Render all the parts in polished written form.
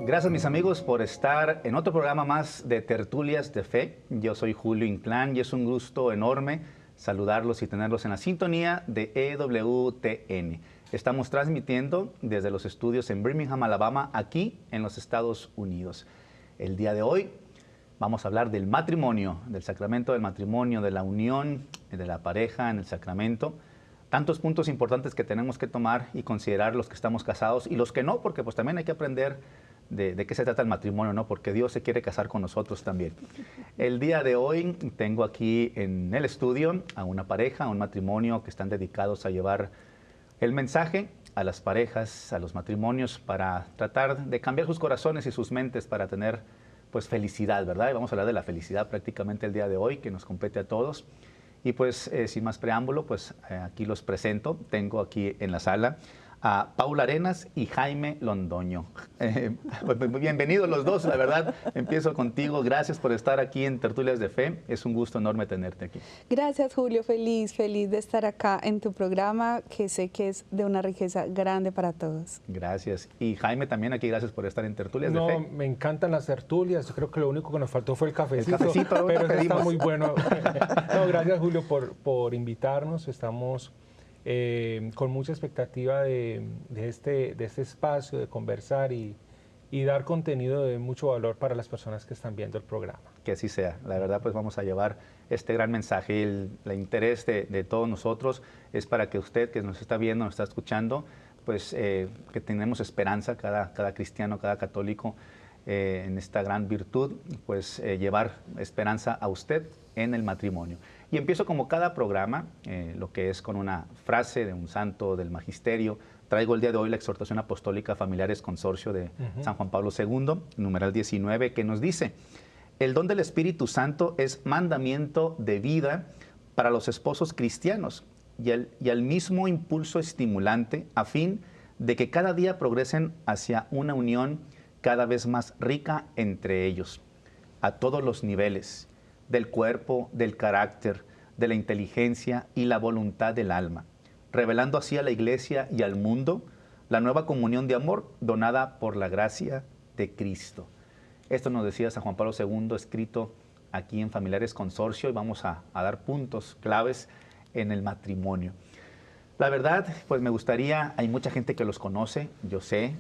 Gracias mis amigos por estar en otro programa más de Tertulias de Fe. Yo soy Julio Inclán y es un gusto enorme saludarlos y tenerlos en la sintonía de EWTN. Estamos transmitiendo desde los estudios en Birmingham, Alabama, aquí en los Estados Unidos. El día de hoy vamos a hablar del matrimonio, del sacramento del matrimonio, de la unión de la pareja en el sacramento. Tantos puntos importantes que tenemos que tomar y considerar los que estamos casados y los que no, porque pues también hay que aprender de qué se trata el matrimonio, ¿no? Porque Dios se quiere casar con nosotros también. El día de hoy tengo aquí en el estudio a una pareja, a un matrimonio que están dedicados a llevar el mensaje a las parejas, a los matrimonios, para tratar de cambiar sus corazones y sus mentes para tener pues felicidad, ¿verdad? Y vamos a hablar de la felicidad prácticamente el día de hoy, que nos compete a todos. Y pues sin más preámbulo, pues aquí los presento. Tengo aquí en la sala a Paula Arenas y Jaime Londoño. Bienvenidos los dos, la verdad. Empiezo contigo. Gracias por estar aquí en Tertulias de Fe. Es un gusto enorme tenerte aquí. Gracias, Julio. Feliz de estar acá en tu programa, que sé que es de una riqueza grande para todos. Gracias. Y Jaime también aquí, gracias por estar en Tertulias de Fe. Me encantan las tertulias. Yo creo que lo único que nos faltó fue el cafecito. El cafecito, pero está muy bueno. No, gracias, Julio, por invitarnos. Estamos con mucha expectativa de este espacio, de conversar y dar contenido de mucho valor para las personas que están viendo el programa. Que así sea. La verdad, pues vamos a llevar este gran mensaje. El interés de todos nosotros es para que usted que nos está viendo, nos está escuchando, pues que tenemos esperanza, cada cristiano, cada católico, en esta gran virtud, pues llevar esperanza a usted en el matrimonio. Y empiezo como cada programa, lo que es con una frase de un santo del magisterio. Traigo el día de hoy la exhortación apostólica Familiares Consorcio de San Juan Pablo II, numeral 19, que nos dice: el don del Espíritu Santo es mandamiento de vida para los esposos cristianos y al mismo impulso estimulante a fin de que cada día progresen hacia una unión cada vez más rica entre ellos, a todos los niveles, del cuerpo, del carácter, de la inteligencia y la voluntad del alma, revelando así a la Iglesia y al mundo la nueva comunión de amor donada por la gracia de Cristo. Esto nos decía San Juan Pablo II, escrito aquí en Familiares Consorcio, y vamos a dar puntos claves en el matrimonio. La verdad, pues me gustaría, hay mucha gente que los conoce, yo sé,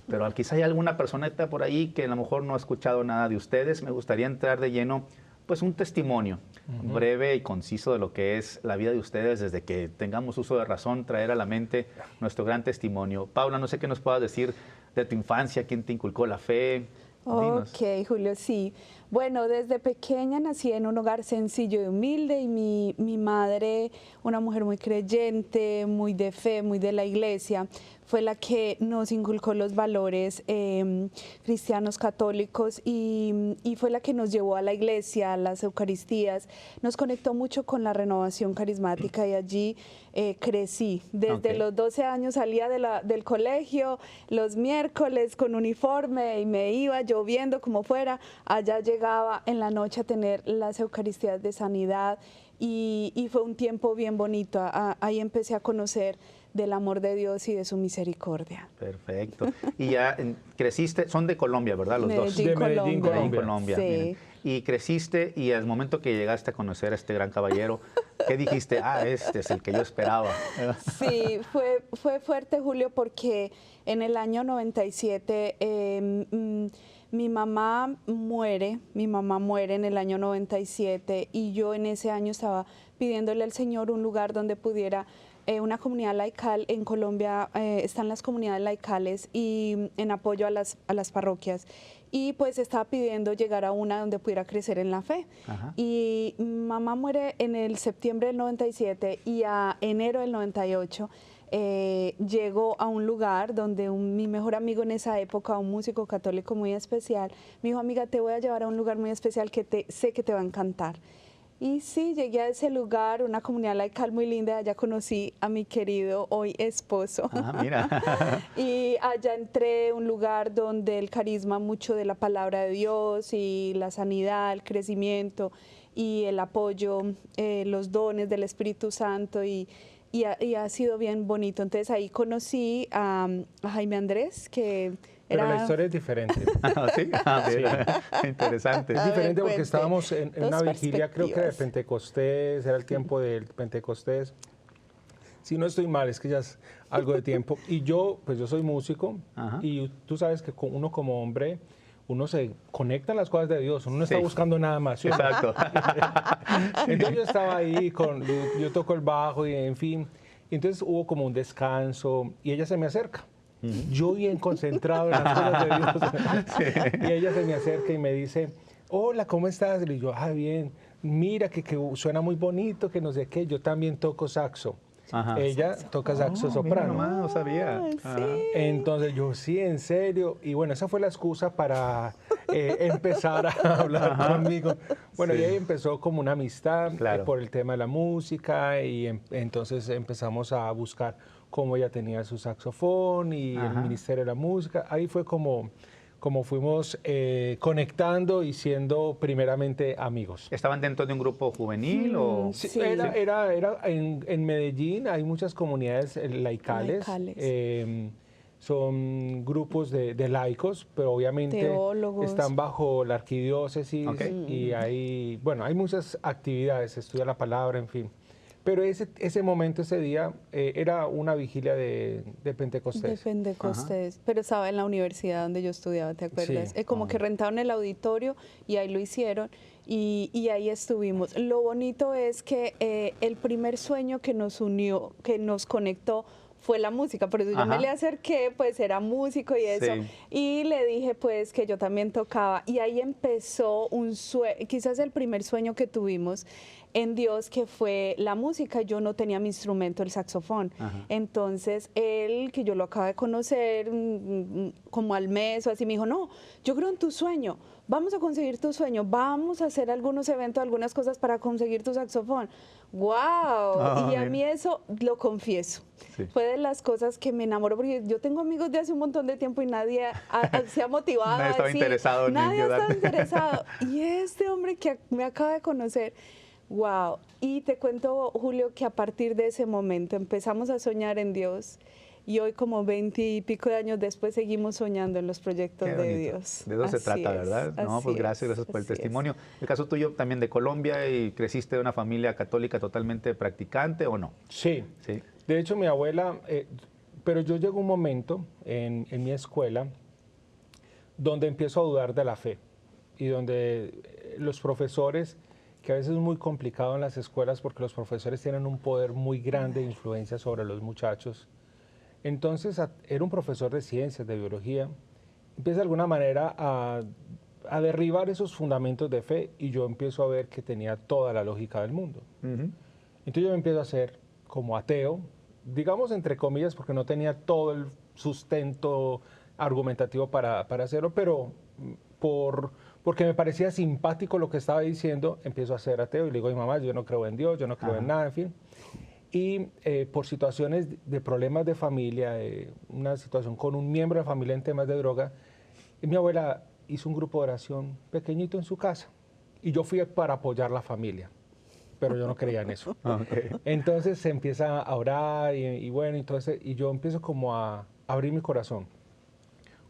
pero quizá hay alguna personeta por ahí que a lo mejor no ha escuchado nada de ustedes. Me gustaría entrar de lleno, pues un testimonio breve y conciso de lo que es la vida de ustedes desde que tengamos uso de razón, traer a la mente nuestro gran testimonio. Paula, no sé qué nos puedas decir de tu infancia, quién te inculcó la fe. Dinos. Ok, Julio, sí. Bueno, desde pequeña nací en un hogar sencillo y humilde, y mi madre, una mujer muy creyente, muy de fe, muy de la iglesia, fue la que nos inculcó los valores cristianos católicos y fue la que nos llevó a la iglesia, a las Eucaristías. Nos conectó mucho con la renovación carismática y allí crecí. Desde los 12 años salía del colegio los miércoles con uniforme y me iba lloviendo como fuera. Allá llegaba en la noche a tener las Eucaristías de sanidad y fue un tiempo bien bonito. Ahí empecé a conocer del amor de Dios y de su misericordia. Perfecto. Y ya creciste, son de Colombia, ¿verdad? Los dos. De Medellín, Colombia. Sí. Miren. Y creciste, y al momento que llegaste a conocer a este gran caballero, ¿qué dijiste? Ah, este es el que yo esperaba. Sí, fue fuerte, Julio, porque en el año 97 mi mamá muere en el año 97, y yo en ese año estaba pidiéndole al Señor un lugar donde pudiera, una comunidad laical. En Colombia están las comunidades laicales y en apoyo a las parroquias, y pues estaba pidiendo llegar a una donde pudiera crecer en la fe. Ajá. Y mamá muere en el septiembre del 97, y a enero del 98 llegó a un lugar donde mi mejor amigo en esa época, un músico católico muy especial, me dijo: amiga, te voy a llevar a un lugar muy especial que sé que te va a encantar. Y sí, llegué a ese lugar, una comunidad laical muy linda, allá conocí a mi querido hoy esposo. Ah, mira. Y allá entré a un lugar donde el carisma mucho de la palabra de Dios y la sanidad, el crecimiento y el apoyo, los dones del Espíritu Santo y ha sido bien bonito. Entonces ahí conocí a Jaime Andrés, que Pero era... la historia es diferente. ¿Sí? Mira. Interesante. Es A ver, diferente porque cuente. estábamos en Dos una vigilia, creo que de perspectivas. Pentecostés, era el tiempo del Pentecostés. Si no estoy mal, es que ya es algo de tiempo. Y yo, pues yo soy músico, Ajá. y tú sabes que uno como hombre, uno se conecta a las cosas de Dios, uno no está Sí. buscando nada más. ¿sí o no? Exacto. Entonces yo estaba ahí, yo toco el bajo y en fin. Y entonces hubo como un descanso y ella se me acerca. Yo bien concentrado en las cosas de Dios. Y ella se me acerca y me dice, hola, ¿cómo estás? Y le digo, bien, mira que suena muy bonito, que no sé qué. Yo también toco saxo. Ajá. Ella toca saxo Mira soprano. nomás, no sabía. Ay, Ajá. sí. Entonces yo, sí, en serio. Y bueno, esa fue la excusa para empezar a hablar conmigo. Bueno, Sí. y ahí empezó como una amistad Claro. por el tema de la música y entonces empezamos a buscar cómo ella tenía su saxofón y el Ajá. ministerio de la música. Ahí fue como fuimos conectando y siendo primeramente amigos. ¿Estaban dentro de un grupo juvenil o...? Sí, Sí. era en Medellín hay muchas comunidades laicales. Laicales. Son grupos de laicos, pero obviamente Teólogos. están bajo la arquidiócesis Ok. y hay muchas actividades, se estudia la palabra, en fin. Pero ese momento, ese día, era una vigilia de Pentecostés. De Pentecostés, pero estaba en la universidad donde yo estudiaba, ¿te acuerdas? Sí. Como que rentaron el auditorio y ahí lo hicieron y ahí estuvimos. Lo bonito es que el primer sueño que nos unió, que nos conectó, fue la música, por eso yo Ajá. me le acerqué, pues era músico y eso, Sí. y le dije pues que yo también tocaba, y ahí empezó un sueño, quizás el primer sueño que tuvimos en Dios, que fue la música. Yo no tenía mi instrumento, el saxofón. Ajá. Entonces él, que yo lo acabo de conocer como al mes o así, me dijo, no, yo creo en tu sueño, vamos a conseguir tu sueño, vamos a hacer algunos eventos, algunas cosas para conseguir tu saxofón. ¡Wow! Y a mira. mí eso, lo confieso, Sí. fue de las cosas que me enamoró, porque yo tengo amigos de hace un montón de tiempo y nadie se ha motivado Nadie a estaba decir, interesado en nadie ayudar. estaba interesado. Y este hombre que me acaba de conocer, wow. Y te cuento, Julio, que a partir de ese momento empezamos a soñar en Dios y hoy, como 20 y pico de años después, seguimos soñando en los proyectos Qué de bonito. Dios. De eso se Así trata, es, ¿verdad? No, así pues gracias es, por el así es. testimonio. El caso tuyo también de Colombia y creciste de una familia católica totalmente practicante ¿o no? Sí. Sí. De hecho, mi abuela, pero yo llego a un momento en mi escuela donde empiezo a dudar de la fe y donde los profesores, que a veces es muy complicado en las escuelas porque los profesores tienen un poder muy grande de influencia sobre los muchachos. Entonces, era un profesor de ciencias, de biología, empieza de alguna manera a derribar esos fundamentos de fe y yo empiezo a ver que tenía toda la lógica del mundo. Ujú. Entonces yo me empiezo a hacer como ateo, digamos entre comillas, porque no tenía todo el sustento argumentativo para hacerlo, pero porque me parecía simpático lo que estaba diciendo, empiezo a ser ateo y le digo a mi mamá, yo no creo en Dios, yo no creo en nada, en fin. Y por situaciones de problemas de familia, una situación con un miembro de la familia en temas de droga, mi abuela hizo un grupo de oración pequeñito en su casa y yo fui para apoyar la familia, pero yo no creía en eso. Ok. Entonces se empieza a orar y bueno, entonces, y yo empiezo como a abrir mi corazón.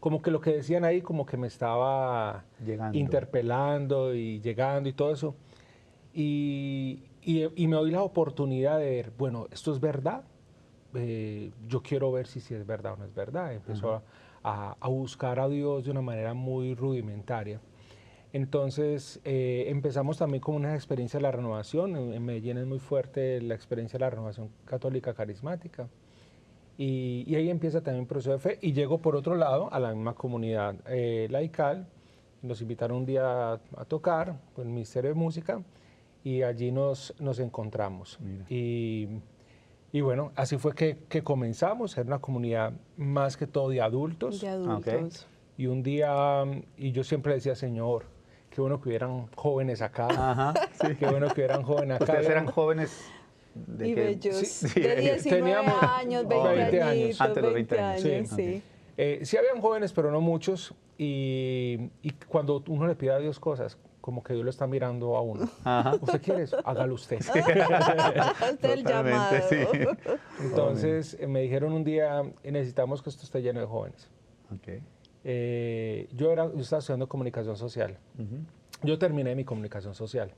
Como que lo que decían ahí como que me estaba Llegando. interpelando y llegando y todo eso. Y me doy la oportunidad de ver, bueno, ¿esto es verdad? Yo quiero ver si es verdad o no es verdad. Empiezo a buscar a Dios de una manera muy rudimentaria. Entonces empezamos también con una experiencia de la renovación. En Medellín es muy fuerte la experiencia de la renovación católica carismática. Y ahí empieza también un proceso de fe. Y llego por otro lado a la misma comunidad laical. Nos invitaron un día a tocar con el Ministerio de Música y allí nos encontramos. Y bueno, así fue que comenzamos. Era una comunidad más que todo de adultos. De adultos. Ok. Y un día, y yo siempre decía, Señor, qué bueno que hubieran jóvenes acá, Ajá, sí. qué bueno que hubieran jóvenes acá. Ustedes eran jóvenes de Y que- bellos, Sí, de 19 teníamos años, 20, 20 años. añitos, Antes de los 20 20 años. años, Sí. sí. Sí habían jóvenes, pero no muchos. Y cuando uno le pide a Dios cosas, como que Dios lo está mirando a uno. Ajá. ¿Usted quiere eso? Hágalo usted. Hasta el llamado. Totalmente, sí. Entonces me dijeron un día, necesitamos que esto esté lleno de jóvenes. Ok. Yo estaba estudiando comunicación social. Yo terminé mi comunicación social.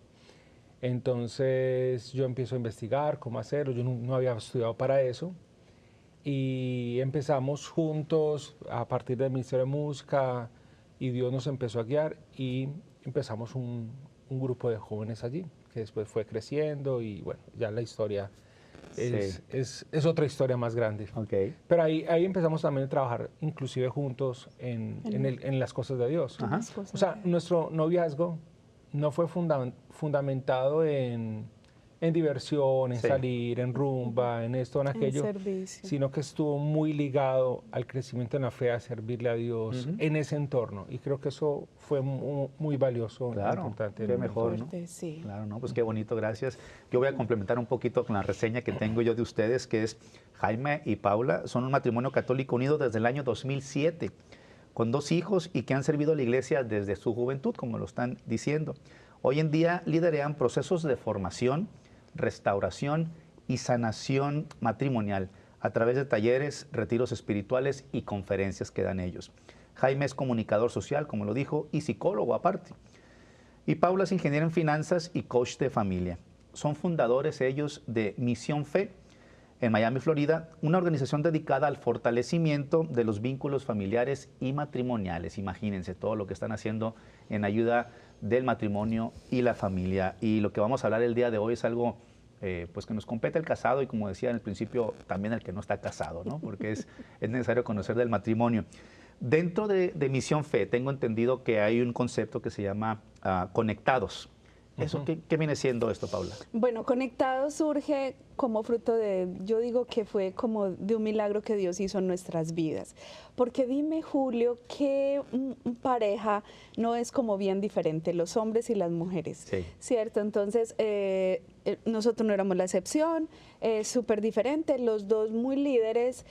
Entonces yo empiezo a investigar cómo hacerlo. Yo no había estudiado para eso. Y empezamos juntos a partir del Ministerio de Música y Dios nos empezó a guiar y empezamos un grupo de jóvenes allí, que después fue creciendo y bueno, ya la historia es otra historia más grande. Ok. Pero ahí empezamos también a trabajar inclusive juntos en las cosas de Dios. Ajá. Las cosas O sea, de- nuestro noviazgo no fue fundamentado en diversión, en Sí. salir, en rumba, en esto, en aquello, servicio. sino que estuvo muy ligado al crecimiento en la fe, a servirle a Dios en ese entorno. Y creo que eso fue muy valioso, Claro, importante. qué mejor, ¿no? Fuerte, sí. Claro, no, pues qué bonito, gracias. Yo voy a complementar un poquito con la reseña que tengo yo de ustedes, que es Jaime y Paula, son un matrimonio católico unido desde el año 2007, con 2 hijos y que han servido a la iglesia desde su juventud, como lo están diciendo. Hoy en día lideran procesos de formación, restauración y sanación matrimonial a través de talleres, retiros espirituales y conferencias que dan ellos. Jaime es comunicador social, como lo dijo, y psicólogo aparte. Y Paula es ingeniera en finanzas y coach de familia. Son fundadores ellos de Misión Fe en Miami, Florida, una organización dedicada al fortalecimiento de los vínculos familiares y matrimoniales. Imagínense todo lo que están haciendo en ayuda del matrimonio y la familia. Y lo que vamos a hablar el día de hoy es algo pues que nos compete el casado y, como decía en el principio, también el que no está casado, ¿no? Porque es necesario conocer del matrimonio. Dentro de Misión Fe tengo entendido que hay un concepto que se llama conectados. ¿Eso qué viene siendo esto, Paula? Bueno, Conectado surge como fruto de, yo digo que fue como de un milagro que Dios hizo en nuestras vidas. Porque dime, Julio, que pareja no es como bien diferente, los hombres y las mujeres, Sí. ¿cierto? Entonces, nosotros no éramos la excepción, súper diferente, los dos muy líderes,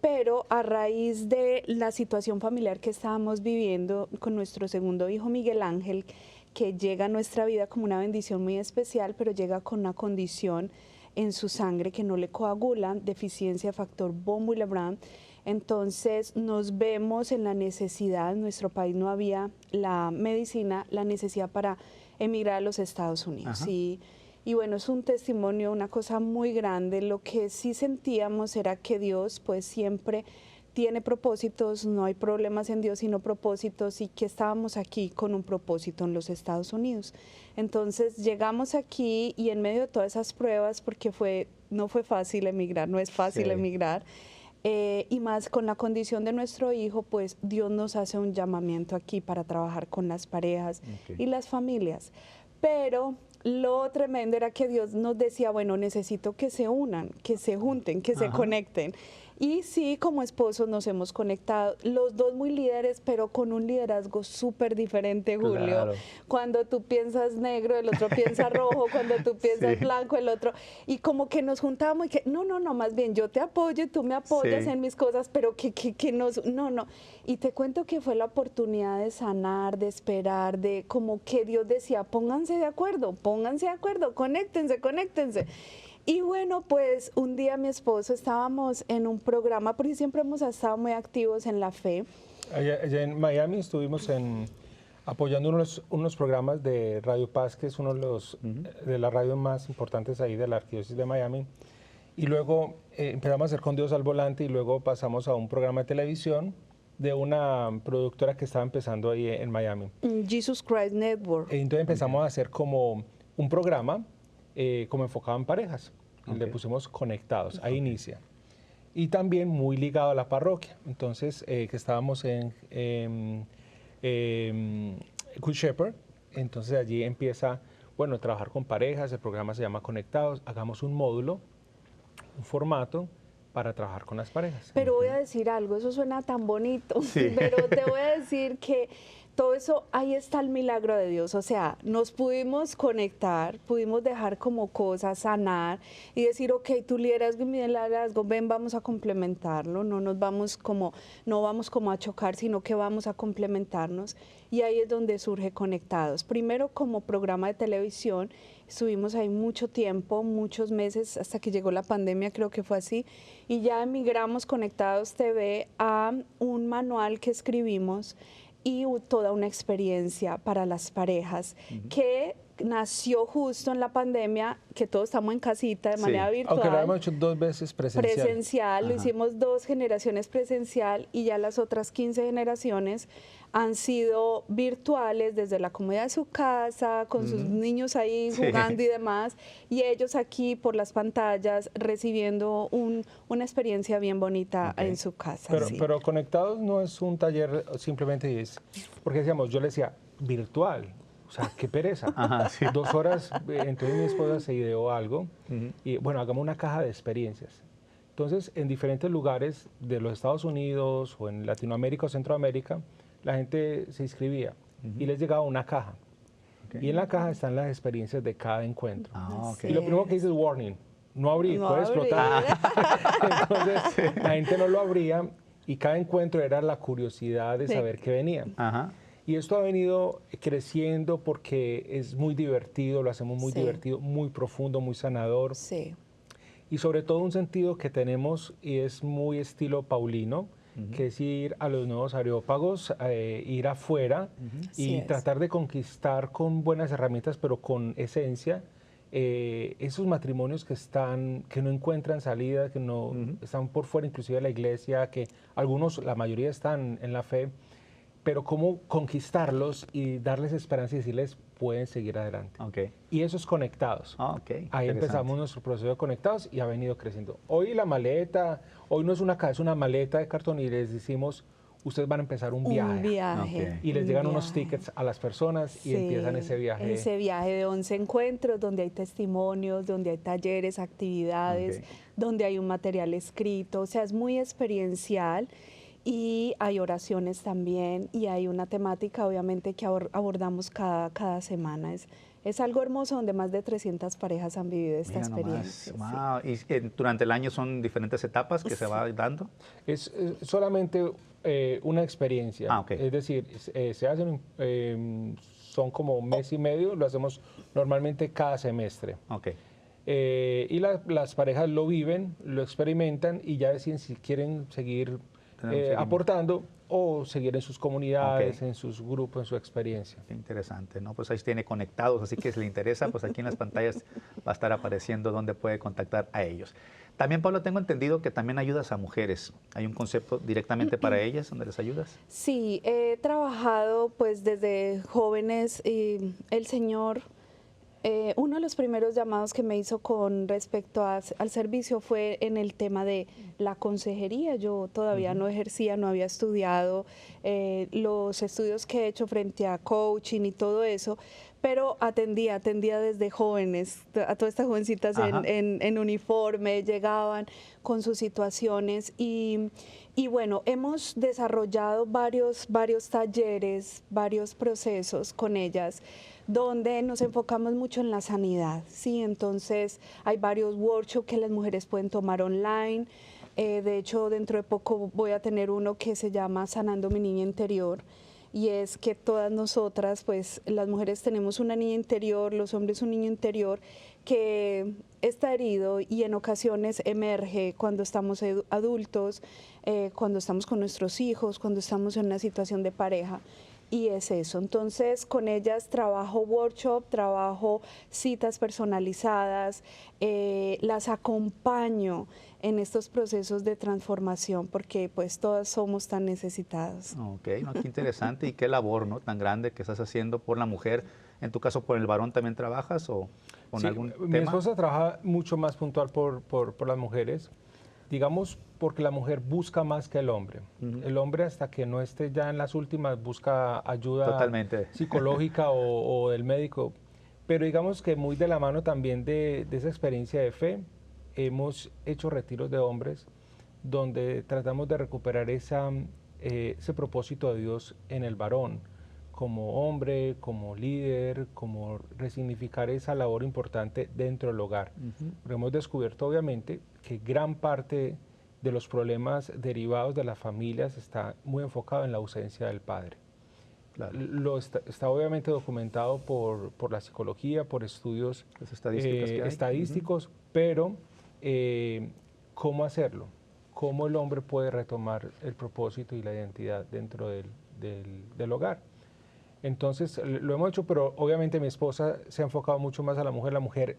pero a raíz de la situación familiar que estábamos viviendo con nuestro segundo hijo, Miguel Ángel, que llega a nuestra vida como una bendición muy especial, pero llega con una condición en su sangre que no le coagulan, deficiencia de factor von Willebrand. Entonces nos vemos en la necesidad, en nuestro país no había la medicina, la necesidad para emigrar a los Estados Unidos. Y bueno, es un testimonio, una cosa muy grande. Lo que sí sentíamos era que Dios pues siempre tiene propósitos, no hay problemas en Dios sino propósitos, y que estábamos aquí con un propósito en los Estados Unidos. Entonces llegamos aquí y en medio de todas esas pruebas, porque no fue fácil emigrar, no es fácil emigrar, y más con la condición de nuestro hijo, pues Dios nos hace un llamamiento aquí para trabajar con las parejas y las familias. Pero lo tremendo era que Dios nos decía, bueno, necesito que se unan, que se junten, que se conecten. Y sí, como esposos nos hemos conectado, los dos muy líderes, pero con un liderazgo súper diferente, Julio. Claro. Cuando tú piensas negro, el otro piensa rojo, cuando tú piensas blanco, el otro. Y como que nos juntamos y que, no, más bien yo te apoyo y tú me apoyas en mis cosas, pero no. Y te cuento que fue la oportunidad de sanar, de esperar, de como que Dios decía, pónganse de acuerdo, conéctense. Y bueno, pues un día mi esposo estábamos en un programa, porque siempre hemos estado muy activos en la fe. Allá en Miami estuvimos apoyando unos programas de Radio Paz, que es uno de las radios más importantes ahí de la Arquidiócesis de Miami. Y luego empezamos a hacer Con Dios al Volante y luego pasamos a un programa de televisión de una productora que estaba empezando ahí en Miami. Jesus Christ Network. Entonces empezamos a hacer como un programa como enfocado en parejas. Le pusimos Conectados, ahí inicia. Y también muy ligado a la parroquia. Entonces, que estábamos en Good Shepherd, entonces allí empieza, bueno, trabajar con parejas, el programa se llama Conectados, hagamos un módulo, un formato para trabajar con las parejas. Pero voy a decir algo, eso suena tan bonito, pero te voy a decir que todo eso, ahí está el milagro de Dios. O sea, nos pudimos conectar, pudimos dejar como cosas, sanar y decir, ok, tu liderazgo y mi liderazgo, ven, vamos a complementarlo, no vamos como a chocar, sino que vamos a complementarnos. Y ahí es donde surge Conectados. Primero como programa de televisión, estuvimos ahí mucho tiempo, muchos meses, hasta que llegó la pandemia, creo que fue así, y ya emigramos Conectados TV a un manual que escribimos y toda una experiencia para las parejas que nació justo en la pandemia, que todos estamos en casita de manera virtual. Aunque lo hemos hecho 2 veces presencial. Lo hicimos 2 generaciones presencial y ya las otras 15 generaciones han sido virtuales desde la comodidad de su casa, con sus niños ahí jugando y demás, y ellos aquí por las pantallas recibiendo una experiencia bien bonita en su casa. Pero Conectados no es un taller simplemente, porque decíamos, yo le decía, virtual. O sea, qué pereza. 2 horas, entonces mi esposa se ideó algo y bueno, hagamos una caja de experiencias. Entonces, en diferentes lugares de los Estados Unidos o en Latinoamérica o Centroamérica, la gente se inscribía y les llegaba una caja. Y en la caja están las experiencias de cada encuentro. Y lo primero que dice es warning, no abrir, puede explotar. Entonces, la gente no lo abría y cada encuentro era la curiosidad de saber qué venía. Y esto ha venido creciendo porque es muy divertido, lo hacemos muy divertido, muy profundo, muy sanador. Y sobre todo un sentido que tenemos y es muy estilo paulino, que es ir a los nuevos areópagos, ir afuera y tratar de conquistar con buenas herramientas, pero con esencia, esos matrimonios que no encuentran salida, que no están por fuera inclusive de la iglesia, que algunos, la mayoría están en la fe, pero cómo conquistarlos y darles esperanza y decirles pueden seguir adelante. Y eso es Conectados. Ahí empezamos nuestro proceso de Conectados y ha venido creciendo. Hoy la maleta, hoy no es una casa, es una maleta de cartón y les decimos, ustedes van a empezar un viaje. Y les llegan unos tickets a las personas y empiezan ese viaje. Ese viaje de 11 encuentros donde hay testimonios, donde hay talleres, actividades, donde hay un material escrito. O sea, es muy experiencial. Y hay oraciones también y hay una temática obviamente que abordamos cada semana. Es algo hermoso donde más de 300 parejas han vivido esta experiencia. Wow. ¿Y durante el año son diferentes etapas que se va dando? Es solamente una experiencia. Es decir, se hacen, son como un mes y medio, lo hacemos normalmente cada semestre. Y las parejas lo viven, lo experimentan y ya deciden si quieren seguir aportando o seguir en sus comunidades, en sus grupos, en su experiencia. Qué interesante, ¿no? Pues ahí tiene Conectados, así que si le interesa, pues aquí en las pantallas va a estar apareciendo dónde puede contactar a ellos. También, Pablo, tengo entendido que también ayudas a mujeres. ¿Hay un concepto directamente para ellas donde les ayudas? Sí, he trabajado pues desde jóvenes y el Señor... uno de los primeros llamados que me hizo con respecto al servicio fue en el tema de la consejería. Yo todavía no ejercía, no había estudiado los estudios que he hecho frente a coaching y todo eso, pero atendía desde jóvenes, a todas estas jovencitas en uniforme, llegaban con sus situaciones y bueno, hemos desarrollado varios talleres, varios procesos con ellas, donde nos enfocamos mucho en la sanidad, ¿sí? Entonces hay varios workshops que las mujeres pueden tomar online. De hecho, dentro de poco voy a tener uno que se llama Sanando mi niña interior, y es que todas nosotras, pues las mujeres tenemos una niña interior, los hombres un niño interior que está herido y en ocasiones emerge cuando estamos adultos, cuando estamos con nuestros hijos, cuando estamos en una situación de pareja. Y es eso, entonces con ellas trabajo workshop, trabajo citas personalizadas, las acompaño en estos procesos de transformación porque pues todas somos tan necesitadas. Qué interesante y qué labor, ¿no?, tan grande que estás haciendo por la mujer. En tu caso, ¿por el varón también trabajas o con algún tema? Mi esposa trabaja mucho más puntual por las mujeres. Digamos, porque la mujer busca más que el hombre. El hombre, hasta que no esté ya en las últimas, busca ayuda psicológica o del médico. Pero digamos que muy de la mano también de esa experiencia de fe, hemos hecho retiros de hombres donde tratamos de recuperar ese propósito de Dios en el varón, como hombre, como líder, como resignificar esa labor importante dentro del hogar. Porque hemos descubierto obviamente que gran parte de los problemas derivados de las familias está muy enfocado en la ausencia del padre. Claro. Está obviamente documentado por la psicología, por estudios Las estadísticas que hay. estadísticos, pero ¿cómo hacerlo? ¿Cómo el hombre puede retomar el propósito y la identidad dentro del hogar? Entonces lo hemos hecho, pero obviamente mi esposa se ha enfocado mucho más a la mujer. La mujer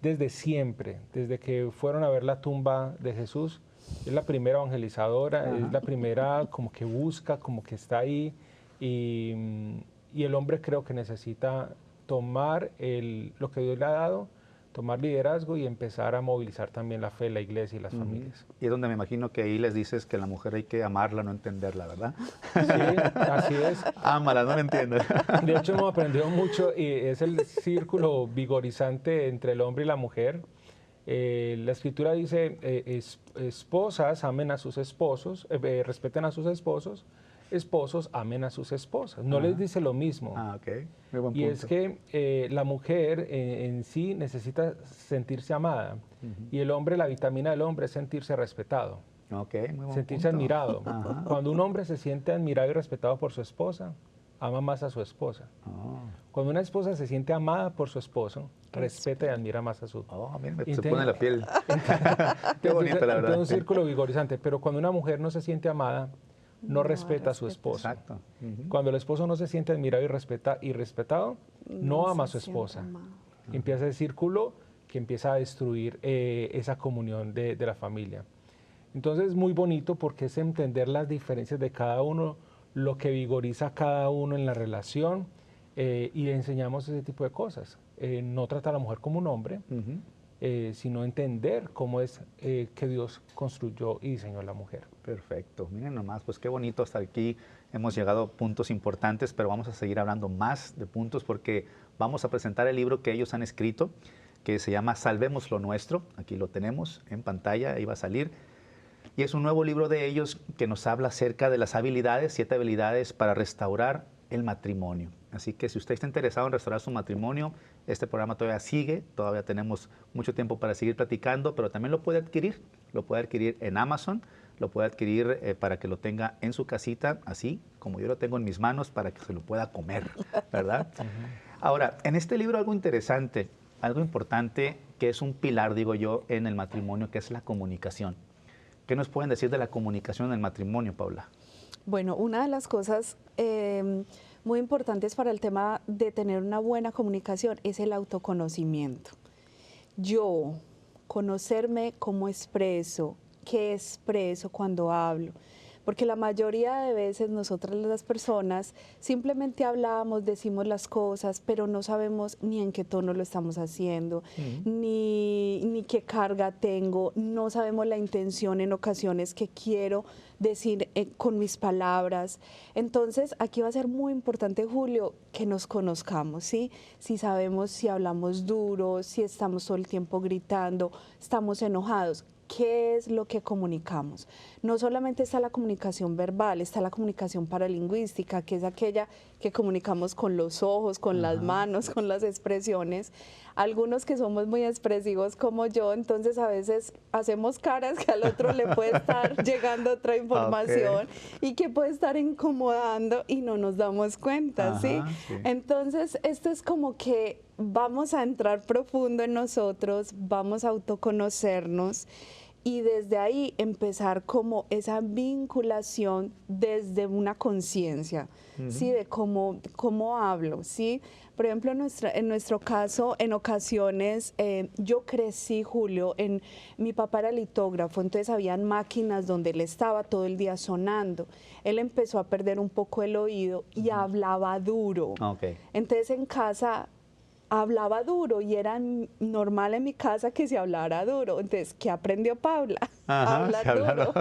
desde siempre, desde que fueron a ver la tumba de Jesús, es la primera evangelizadora, es la primera como que busca, como que está ahí. Y el hombre creo que necesita tomar lo que Dios le ha dado, tomar liderazgo y empezar a movilizar también la fe, la iglesia y las familias. Y es donde me imagino que ahí les dices que la mujer hay que amarla, no entenderla, ¿verdad? Sí, así es. Ámala, no me entiendes. De hecho hemos aprendido mucho y es el círculo vigorizante entre el hombre y la mujer. La escritura dice, esposas amen a sus esposos, respeten a sus esposos, esposos amen a sus esposas. No les dice lo mismo. Ok. Muy buen punto. Y es que la mujer en sí necesita sentirse amada y el hombre, la vitamina del hombre es sentirse respetado, Ok, muy buen sentirse punto. admirado. Ajá. Cuando un hombre se siente admirado y respetado por su esposa, ama más a su esposa. Oh. Cuando una esposa se siente amada por su esposo, respeta y admira más a su... Mira, se Entonces- pone la piel. Qué bonito, la verdad. Es un círculo vigorizante, pero cuando una mujer no se siente amada, no respeta a su esposo. Exacto. Cuando el esposo no se siente admirado y respetado, no ama a su se siente esposa. amado. Empieza el círculo que empieza a destruir esa comunión de la familia. Entonces es muy bonito porque es entender las diferencias de cada uno, lo que vigoriza a cada uno en la relación y le enseñamos ese tipo de cosas. No tratar a la mujer como un hombre, sino entender cómo es que Dios construyó y diseñó a la mujer. Perfecto. Miren nomás, pues qué bonito hasta aquí. Hemos llegado a puntos importantes, pero vamos a seguir hablando más de puntos porque vamos a presentar el libro que ellos han escrito, que se llama Salvemos lo Nuestro. Aquí lo tenemos en pantalla, ahí va a salir. Y es un nuevo libro de ellos que nos habla acerca de las habilidades, 7 habilidades para restaurar el matrimonio. Así que si usted está interesado en restaurar su matrimonio, este programa todavía sigue, todavía tenemos mucho tiempo para seguir platicando, pero también lo puede adquirir en Amazon, lo puede adquirir para que lo tenga en su casita, así como yo lo tengo en mis manos para que se lo pueda comer, ¿verdad? Ahora, en este libro algo interesante, algo importante que es un pilar, digo yo, en el matrimonio, que es la comunicación. ¿Qué nos pueden decir de la comunicación en el matrimonio, Paula? Bueno, una de las cosas muy importantes para el tema de tener una buena comunicación es el autoconocimiento. Yo, conocerme cómo expreso, qué expreso cuando hablo. Porque la mayoría de veces nosotras las personas simplemente hablamos, decimos las cosas, pero no sabemos ni en qué tono lo estamos haciendo, ni qué carga tengo, no sabemos la intención en ocasiones que quiero decir con mis palabras. Entonces, aquí va a ser muy importante, Julio, que nos conozcamos, ¿sí? Si sabemos si hablamos duro, si estamos todo el tiempo gritando, estamos enojados. ¿Qué es lo que comunicamos? No solamente está la comunicación verbal, está la comunicación paralingüística, que es aquella que comunicamos con los ojos, con las manos, con las expresiones. Algunos que somos muy expresivos como yo, entonces a veces hacemos caras que al otro le puede estar llegando otra información y que puede estar incomodando y no nos damos cuenta, ¿sí? Entonces esto es como que vamos a entrar profundo en nosotros, vamos a autoconocernos y desde ahí empezar como esa vinculación desde una conciencia, ¿sí? De cómo hablo, ¿sí? Por ejemplo, en nuestro caso, en ocasiones, yo crecí, Julio, mi papá era litógrafo, entonces habían máquinas donde él estaba todo el día sonando. Él empezó a perder un poco el oído y hablaba duro. Entonces en casa hablaba duro y era normal en mi casa que se hablara duro. Entonces, ¿qué aprendió Paula? A hablar duro.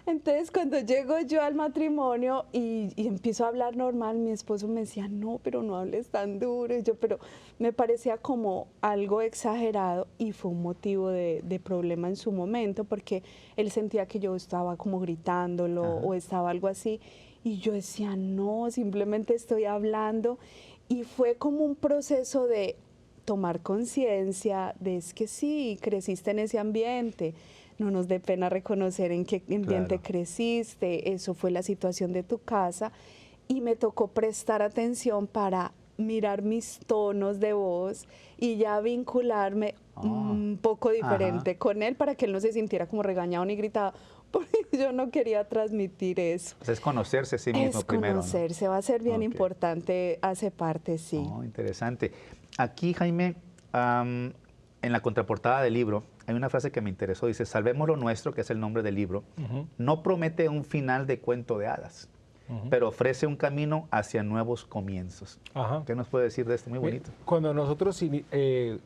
Entonces, cuando llego yo al matrimonio y empiezo a hablar normal, mi esposo me decía, no, pero no hables tan duro. Y yo, pero me parecía como algo exagerado y fue un motivo de problema en su momento porque él sentía que yo estaba como gritándolo o estaba algo así. Y yo decía, no, simplemente estoy hablando. Y fue como un proceso de tomar conciencia de es que sí, creciste en ese ambiente. No nos dé pena reconocer en qué ambiente creciste, eso fue la situación de tu casa y me tocó prestar atención para mirar mis tonos de voz y ya vincularme un poco diferente con él para que él no se sintiera como regañado ni gritado, porque yo no quería transmitir eso. Pues es conocerse a sí mismo primero. Es conocerse, ¿no? Va a ser bien importante, hace parte, sí. Oh, interesante. Aquí, Jaime, en la contraportada del libro, hay una frase que me interesó, dice, salvemos lo nuestro, que es el nombre del libro, no promete un final de cuento de hadas, pero ofrece un camino hacia nuevos comienzos. ¿Qué nos puede decir de esto? Muy bonito. Cuando nosotros, el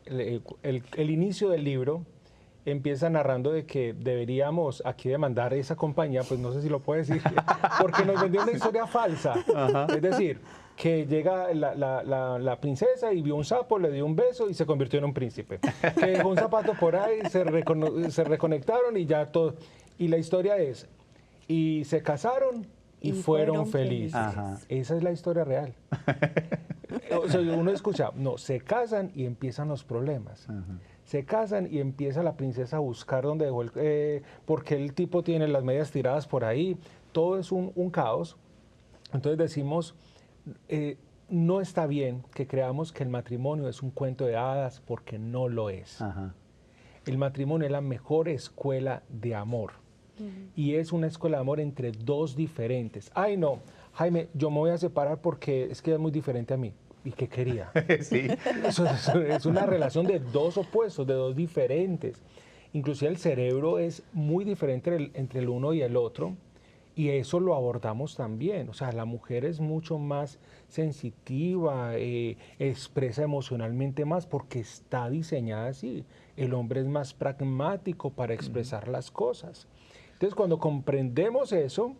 inicio del libro empieza narrando de que deberíamos aquí demandar a esa compañía, pues no sé si lo puede decir, porque nos vendió una historia falsa. Es decir, que llega la princesa y vio un sapo, le dio un beso y se convirtió en un príncipe. Que dejó un zapato por ahí, se reconectaron y ya todo. Y la historia es, y se casaron y fueron felices. Esa es la historia real. O sea, uno escucha, no, se casan y empiezan los problemas. Se casan y empieza la princesa a buscar dónde dejó porque el tipo tiene las medias tiradas por ahí. Todo es un caos. Entonces decimos, no está bien que creamos que el matrimonio es un cuento de hadas porque no lo es. El matrimonio es la mejor escuela de amor. Y es una escuela de amor entre dos diferentes. Ay, no, Jaime, yo me voy a separar porque es que es muy diferente a mí. ¿Y qué quería? Sí. Eso es una relación de dos opuestos, de dos diferentes. Inclusive el cerebro es muy diferente entre el uno y el otro. Y eso lo abordamos también. O sea, la mujer es mucho más sensitiva, expresa emocionalmente más porque está diseñada así. El hombre es más pragmático para expresar las cosas. Entonces, cuando comprendemos eso,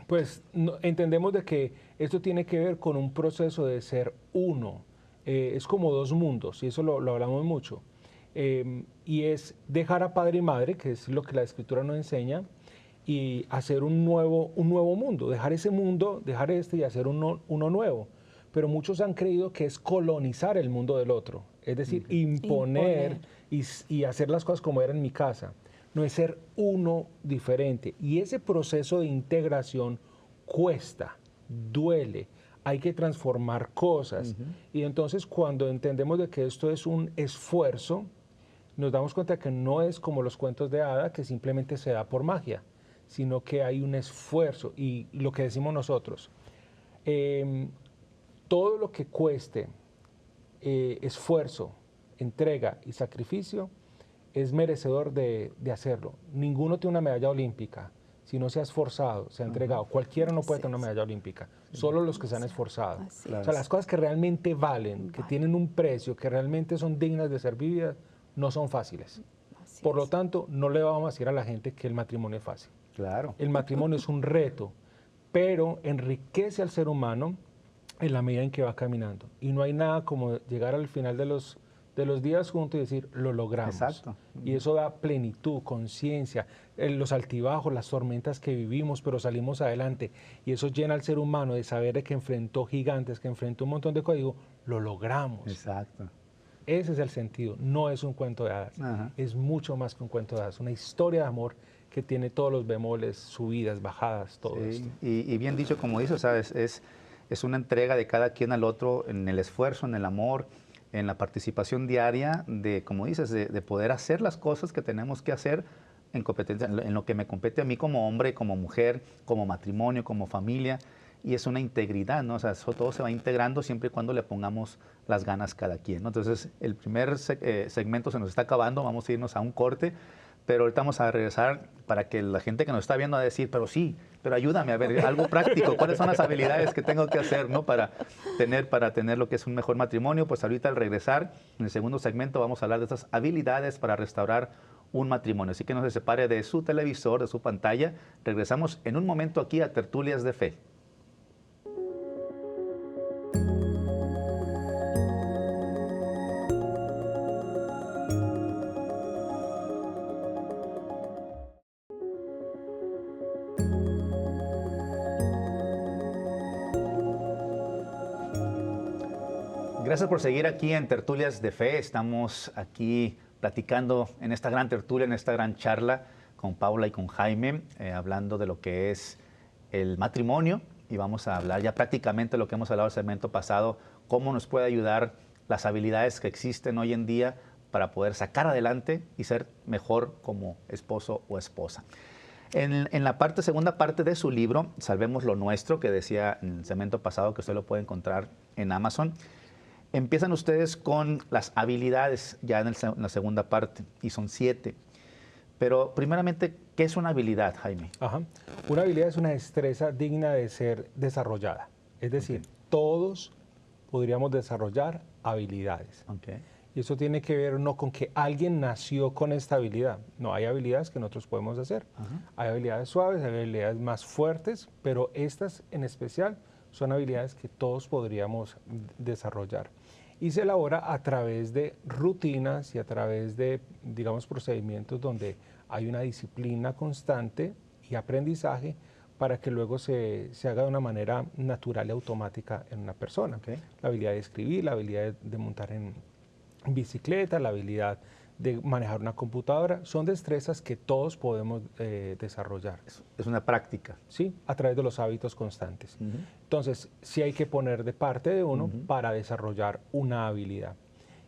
pues entendemos de que esto tiene que ver con un proceso de ser uno. Es como dos mundos, y eso lo hablamos mucho. Y es dejar a padre y madre, que es lo que la Escritura nos enseña, y hacer un nuevo mundo, dejar ese mundo, dejar este y hacer uno nuevo. Pero muchos han creído que es colonizar el mundo del otro, es decir, imponer. Y hacer las cosas como era en mi casa. No es ser uno diferente. Y ese proceso de integración cuesta, duele, hay que transformar cosas. Y entonces cuando entendemos de que esto es un esfuerzo, nos damos cuenta que no es como los cuentos de hada, que simplemente se da por magia, sino que hay un esfuerzo. Y lo que decimos nosotros, todo lo que cueste esfuerzo, entrega y sacrificio, es merecedor de hacerlo. Ninguno tiene una medalla olímpica si no se ha esforzado, se ha entregado. Cualquiera no puede tener una medalla olímpica, solo los que se han esforzado. O sea, las cosas que realmente valen, que tienen un precio, que realmente son dignas de ser vividas, no son fáciles. Por lo tanto, no le vamos a decir a la gente que el matrimonio es fácil. Claro. El matrimonio es un reto, pero enriquece al ser humano en la medida en que va caminando. Y no hay nada como llegar al final de los días juntos y decir, lo logramos. Exacto. Y eso da plenitud, conciencia, los altibajos, las tormentas que vivimos, pero salimos adelante. Y eso llena al ser humano de saber de que enfrentó gigantes, que enfrentó un montón de cosas, y digo, lo logramos. Exacto. Ese es el sentido, no es un cuento de hadas, es mucho más que un cuento de hadas, una historia de amor que tiene todos los bemoles, subidas, bajadas, todo esto. Y bien dicho, como dices, ¿sabes? Es una entrega de cada quien al otro en el esfuerzo, en el amor, en la participación diaria de, como dices, de poder hacer las cosas que tenemos que hacer en competencia, en lo que me compete a mí como hombre, como mujer, como matrimonio, como familia. Y es una integridad, ¿no? O sea, eso todo se va integrando siempre y cuando le pongamos las ganas cada quien, ¿no? Entonces, el primer segmento se nos está acabando, vamos a irnos a un corte, pero ahorita vamos a regresar para que la gente que nos está viendo a decir, pero sí, pero ayúdame a ver, algo práctico, ¿cuáles son las habilidades que tengo que hacer, ¿no? para tener lo que es un mejor matrimonio? Pues ahorita al regresar, en el segundo segmento, vamos a hablar de esas habilidades para restaurar un matrimonio. Así que no se separe de su televisor, de su pantalla. Regresamos en un momento aquí a Tertulias de Fe. Gracias por seguir aquí en Tertulias de Fe. Estamos aquí platicando en esta gran tertulia, en esta gran charla con Paula y con Jaime, hablando de lo que es el matrimonio, y vamos a hablar ya prácticamente lo que hemos hablado el segmento pasado, cómo nos puede ayudar las habilidades que existen hoy en día para poder sacar adelante y ser mejor como esposo o esposa. En la segunda parte de su libro, Salvemos lo Nuestro, que decía en el segmento pasado que usted lo puede encontrar en Amazon, empiezan ustedes con las habilidades ya en la segunda parte, y son 7. Pero primeramente, ¿qué es una habilidad, Jaime? Ajá. Una habilidad es una destreza digna de ser desarrollada. Es decir, todos podríamos desarrollar habilidades. Okay. Y eso tiene que ver no con que alguien nació con esta habilidad. No, hay habilidades que nosotros podemos hacer. Hay habilidades suaves, hay habilidades más fuertes, pero estas en especial son habilidades que todos podríamos desarrollar. Y se elabora a través de rutinas y a través de, digamos, procedimientos donde hay una disciplina constante y aprendizaje para que luego se haga de una manera natural y automática en una persona. Okay. La habilidad de escribir, la habilidad de montar en bicicleta, la habilidad de manejar una computadora, son destrezas que todos podemos desarrollar. Es una práctica. Sí, a través de los hábitos constantes. Entonces, sí hay que poner de parte de uno para desarrollar una habilidad.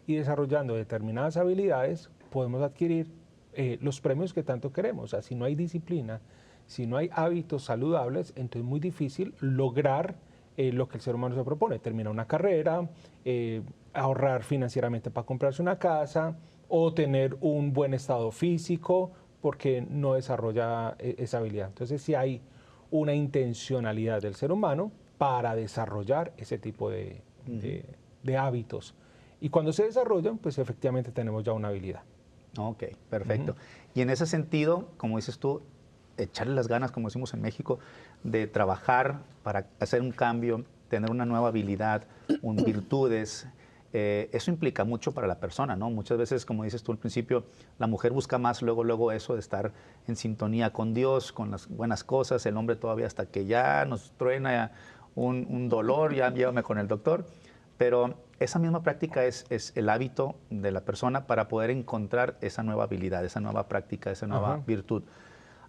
Y desarrollando determinadas habilidades, podemos adquirir los premios que tanto queremos. O sea, si no hay disciplina, si no hay hábitos saludables, entonces es muy difícil lograr lo que el ser humano se propone. Terminar una carrera, ahorrar financieramente para comprarse una casa, o tener un buen estado físico, porque no desarrolla esa habilidad. Entonces, sí hay una intencionalidad del ser humano para desarrollar ese tipo de hábitos. Y cuando se desarrollan, pues efectivamente tenemos ya una habilidad. Ok, perfecto. Y en ese sentido, como dices tú, echarle las ganas, como decimos en México, de trabajar para hacer un cambio, tener una nueva habilidad, virtudes. Eso implica mucho para la persona, ¿no? Muchas veces, como dices tú al principio, la mujer busca más luego eso de estar en sintonía con Dios, con las buenas cosas. El hombre todavía hasta que ya nos truena un dolor, ya llévame con el doctor. Pero esa misma práctica es el hábito de la persona para poder encontrar esa nueva habilidad, esa nueva práctica, esa nueva virtud.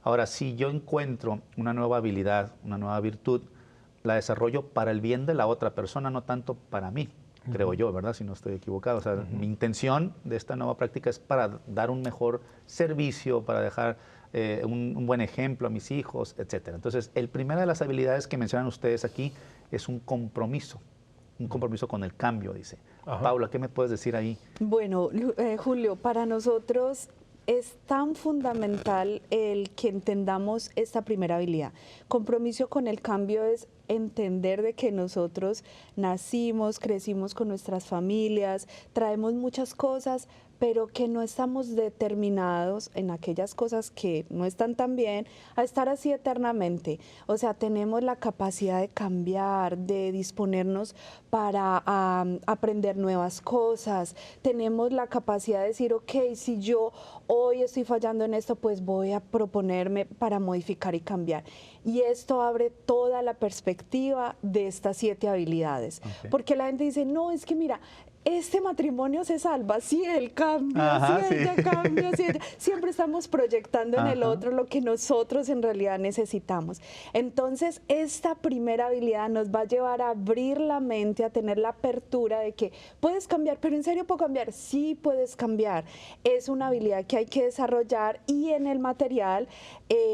Ahora, si yo encuentro una nueva habilidad, una nueva virtud, la desarrollo para el bien de la otra persona, no tanto para mí. Creo yo, ¿verdad? Si no estoy equivocado. O sea, mi intención de esta nueva práctica es para dar un mejor servicio, para dejar un buen ejemplo a mis hijos, etc. Entonces, el primera de las habilidades que mencionan ustedes aquí es un compromiso con el cambio, dice. Paula, ¿qué me puedes decir ahí? Bueno, Julio, para nosotros es tan fundamental el que entendamos esta primera habilidad. Compromiso con el cambio es entender de que nosotros nacimos, crecimos con nuestras familias, traemos muchas cosas, pero que no estamos determinados en aquellas cosas que no están tan bien a estar así eternamente. O sea, tenemos la capacidad de cambiar, de disponernos para aprender nuevas cosas. Tenemos la capacidad de decir, ok, si yo hoy estoy fallando en esto, pues voy a proponerme para modificar y cambiar. Y esto abre toda la perspectiva de estas 7 habilidades. Porque la gente dice, no, es que mira, este matrimonio se salva si él cambia, si ella cambia, si ella... Siempre estamos proyectando en el otro lo que nosotros en realidad necesitamos. Entonces, esta primera habilidad nos va a llevar a abrir la mente, a tener la apertura de que puedes cambiar, pero ¿en serio puedo cambiar? Sí puedes cambiar. Es una habilidad que hay que desarrollar y en el material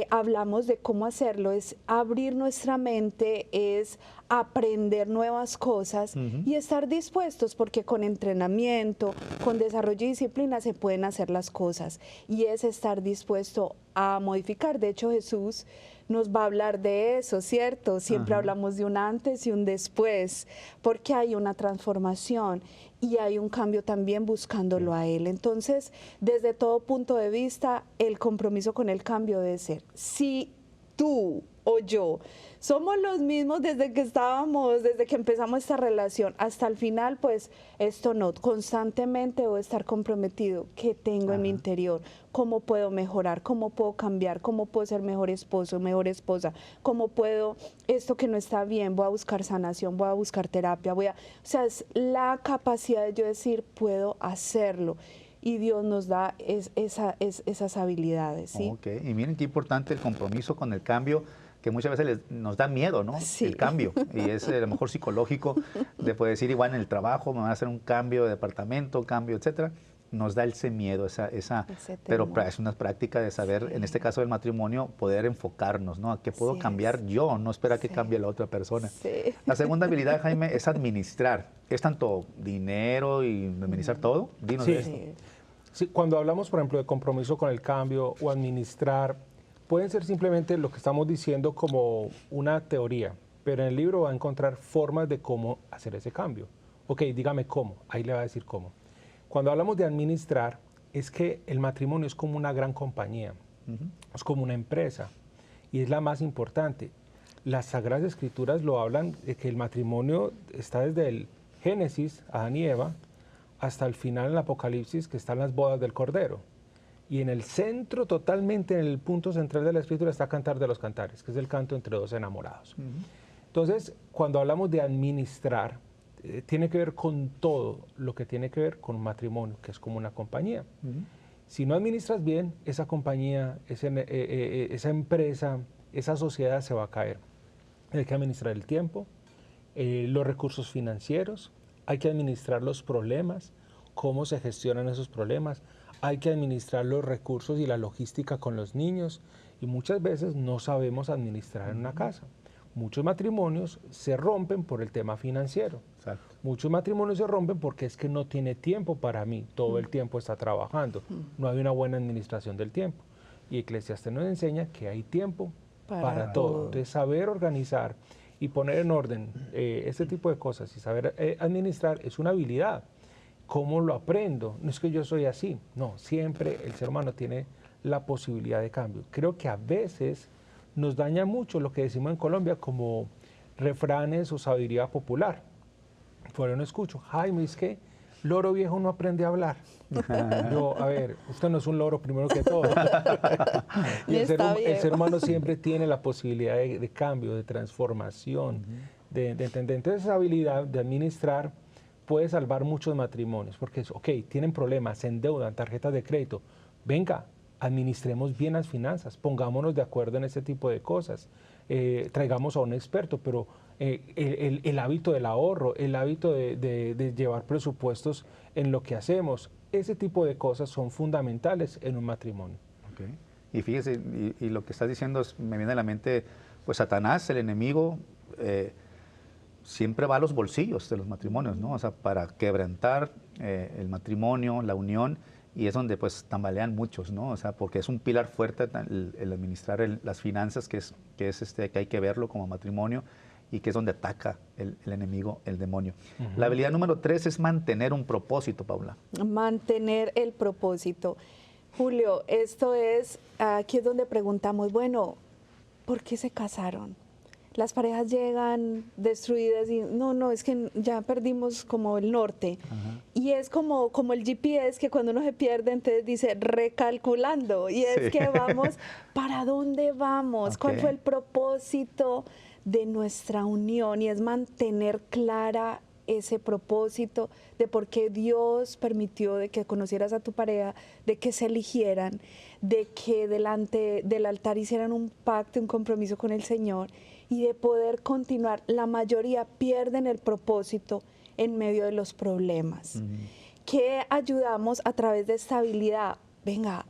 hablamos de cómo hacerlo. Es abrir nuestra mente, es aprender nuevas cosas y estar dispuestos, porque con entrenamiento, con desarrollo y disciplina se pueden hacer las cosas, y es estar dispuesto a modificar. De hecho, Jesús nos va a hablar de eso, ¿cierto? Siempre hablamos de un antes y un después, porque hay una transformación y hay un cambio también buscándolo a Él. Entonces, desde todo punto de vista, el compromiso con el cambio debe ser, si tú o yo somos los mismos desde que empezamos esta relación hasta el final, pues esto no, constantemente debo estar comprometido, ¿qué tengo en mi interior? ¿Cómo puedo mejorar? ¿Cómo puedo cambiar? ¿Cómo puedo ser mejor esposo, mejor esposa? ¿Cómo puedo, esto que no está bien, voy a buscar sanación, voy a buscar terapia, o sea, es la capacidad de yo decir, puedo hacerlo. Y Dios nos da esas habilidades, ¿sí? Ok, y miren qué importante el compromiso con el cambio, que muchas veces nos da miedo, ¿no? Sí. El cambio, y es a lo mejor psicológico, de poder decir igual en el trabajo, me van a hacer un cambio de departamento, cambio, etcétera. Nos da ese miedo, pero es una práctica de saber, en este caso del matrimonio, poder enfocarnos, ¿no? A qué puedo cambiar yo, no esperar que cambie la otra persona. Sí. La segunda habilidad, Jaime, es administrar. ¿Es tanto dinero y administrar todo? Dinos de esto. Sí, cuando hablamos, por ejemplo, de compromiso con el cambio o administrar, pueden ser simplemente lo que estamos diciendo como una teoría, pero en el libro va a encontrar formas de cómo hacer ese cambio. Ok, dígame cómo, ahí le va a decir cómo. Cuando hablamos de administrar, es que el matrimonio es como una gran compañía, es como una empresa, y es la más importante. Las Sagradas Escrituras lo hablan de que el matrimonio está desde el Génesis, Adán y Eva, hasta el final en el Apocalipsis, que están las bodas del Cordero. Y en el centro, totalmente en el punto central de la Escritura, está Cantar de los Cantares, que es el canto entre dos enamorados. Entonces, cuando hablamos de administrar, tiene que ver con todo lo que tiene que ver con un matrimonio, que es como una compañía. Si no administras bien, esa compañía, esa empresa, esa sociedad se va a caer. Hay que administrar el tiempo, los recursos financieros, hay que administrar los problemas, cómo se gestionan esos problemas, hay que administrar los recursos y la logística con los niños, y muchas veces no sabemos administrar en una casa. Muchos matrimonios se rompen por el tema financiero. Exacto. Muchos matrimonios se rompen porque es que no tiene tiempo para mí, todo el tiempo está trabajando, no hay una buena administración del tiempo. Y Eclesiastés nos enseña que hay tiempo para todo. Entonces, saber organizar y poner en orden este tipo de cosas y saber administrar es una habilidad. ¿Cómo lo aprendo? No es que yo soy así, no, siempre el ser humano tiene la posibilidad de cambio. Creo que a veces nos daña mucho lo que decimos en Colombia como refranes o sabiduría popular. Por ahí no escucho, Jaime, es que loro viejo no aprende a hablar. Yo, a ver, usted no es un loro primero que todo. Y el ser humano siempre tiene la posibilidad de cambio, de transformación, de entender. Entonces esa habilidad de administrar puede salvar muchos matrimonios, porque es, ok, tienen problemas, se endeudan, tarjetas de crédito, venga, administremos bien las finanzas, pongámonos de acuerdo en ese tipo de cosas, traigamos a un experto, pero el hábito del ahorro, el hábito de llevar presupuestos en lo que hacemos, ese tipo de cosas son fundamentales en un matrimonio. Okay. Y fíjese, y lo que estás diciendo me viene a la mente, pues Satanás, el enemigo, siempre va a los bolsillos de los matrimonios, ¿no? O sea, para quebrantar el matrimonio, la unión, y es donde pues tambalean muchos, ¿no? O sea, porque es un pilar fuerte el administrar las finanzas, que hay que verlo como matrimonio, y que es donde ataca el enemigo, el demonio. La habilidad número 3 es mantener un propósito, Paula. Mantener el propósito. Julio, aquí es donde preguntamos, bueno, ¿por qué se casaron? Las parejas llegan destruidas y no, es que ya perdimos como el norte. Y es como el GPS que cuando uno se pierde, entonces dice recalculando. Y es que vamos, ¿para dónde vamos? ¿Cuál fue el propósito de nuestra unión? Y es mantener clara ese propósito de por qué Dios permitió de que conocieras a tu pareja, de que se eligieran, de que delante del altar hicieran un pacto, un compromiso con el Señor, y de poder continuar. La mayoría pierden el propósito en medio de los problemas. ¿Qué ayudamos a través de esta habilidad? Venga,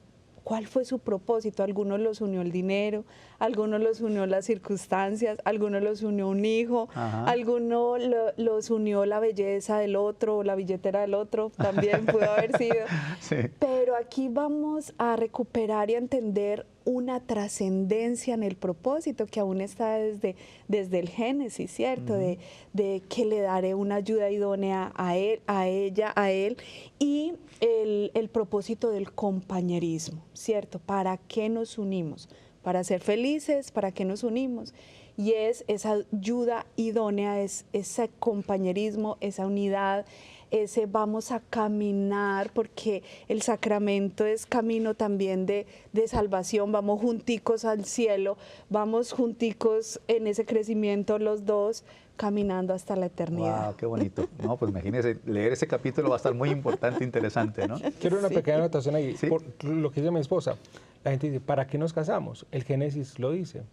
¿Cuál fue su propósito? Algunos los unió el dinero, algunos los unió las circunstancias, algunos los unió un hijo, algunos los unió la belleza del otro, la billetera del otro, también pudo haber sido. Sí. Pero aquí vamos a recuperar y a entender una trascendencia en el propósito que aún está desde el Génesis, ¿cierto? De que le daré una ayuda idónea a él, a ella, a él, y el propósito del compañerismo, ¿cierto? ¿Para qué nos unimos? Para ser felices, ¿para qué nos unimos? Y es esa ayuda idónea, es ese compañerismo, esa unidad, ese vamos a caminar, porque el sacramento es camino también de salvación, vamos junticos al cielo, vamos junticos en ese crecimiento los dos, caminando hasta la eternidad. ¡Wow! ¡Qué bonito! No, pues imagínense, leer ese capítulo va a estar muy importante, interesante, ¿no? Quiero una pequeña anotación ahí, ¿Sí? por lo que dice mi esposa. La gente dice, ¿para qué nos casamos? El Génesis lo dice.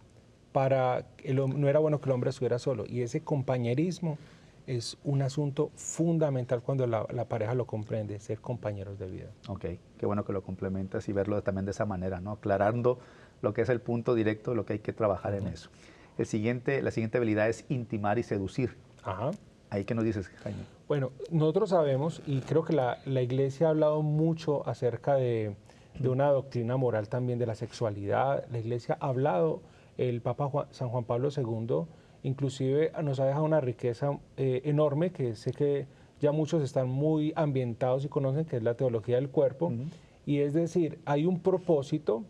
No era bueno que el hombre estuviera solo. Y ese compañerismo es un asunto fundamental cuando la pareja lo comprende, ser compañeros de vida. Ok, qué bueno que lo complementas y verlo también de esa manera, ¿no? Aclarando lo que es el punto directo, lo que hay que trabajar en eso. La siguiente habilidad es intimar y seducir. Ajá. ¿Ahí qué nos dices, Jaime? Bueno, nosotros sabemos, y creo que la Iglesia ha hablado mucho acerca de una doctrina moral también de la sexualidad. La Iglesia ha hablado, el Papa San Juan Pablo II, inclusive nos ha dejado una riqueza enorme, que sé que ya muchos están muy ambientados y conocen, que es la teología del cuerpo. Y es decir, hay un propósito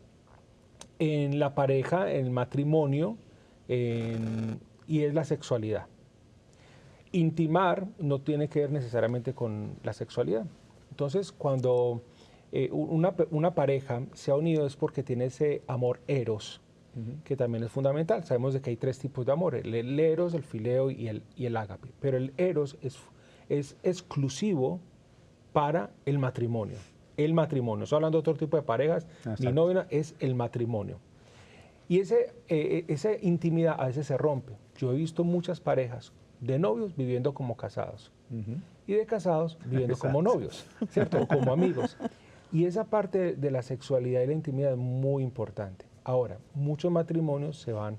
en la pareja, en el matrimonio, y es la sexualidad. Intimar no tiene que ver necesariamente con la sexualidad. Entonces, cuando una pareja se ha unido es porque tiene ese amor eros, que también es fundamental. Sabemos de que hay 3 tipos de amor, el eros, el fileo y el ágape. Pero el eros es exclusivo para el matrimonio. El matrimonio, estoy hablando de otro tipo de parejas, mi novia es el matrimonio. Y esa intimidad a veces se rompe. Yo he visto muchas parejas de novios viviendo como casados y de casados viviendo como novios, ¿cierto? O como amigos. Y esa parte de la sexualidad y la intimidad es muy importante. Ahora, muchos matrimonios se van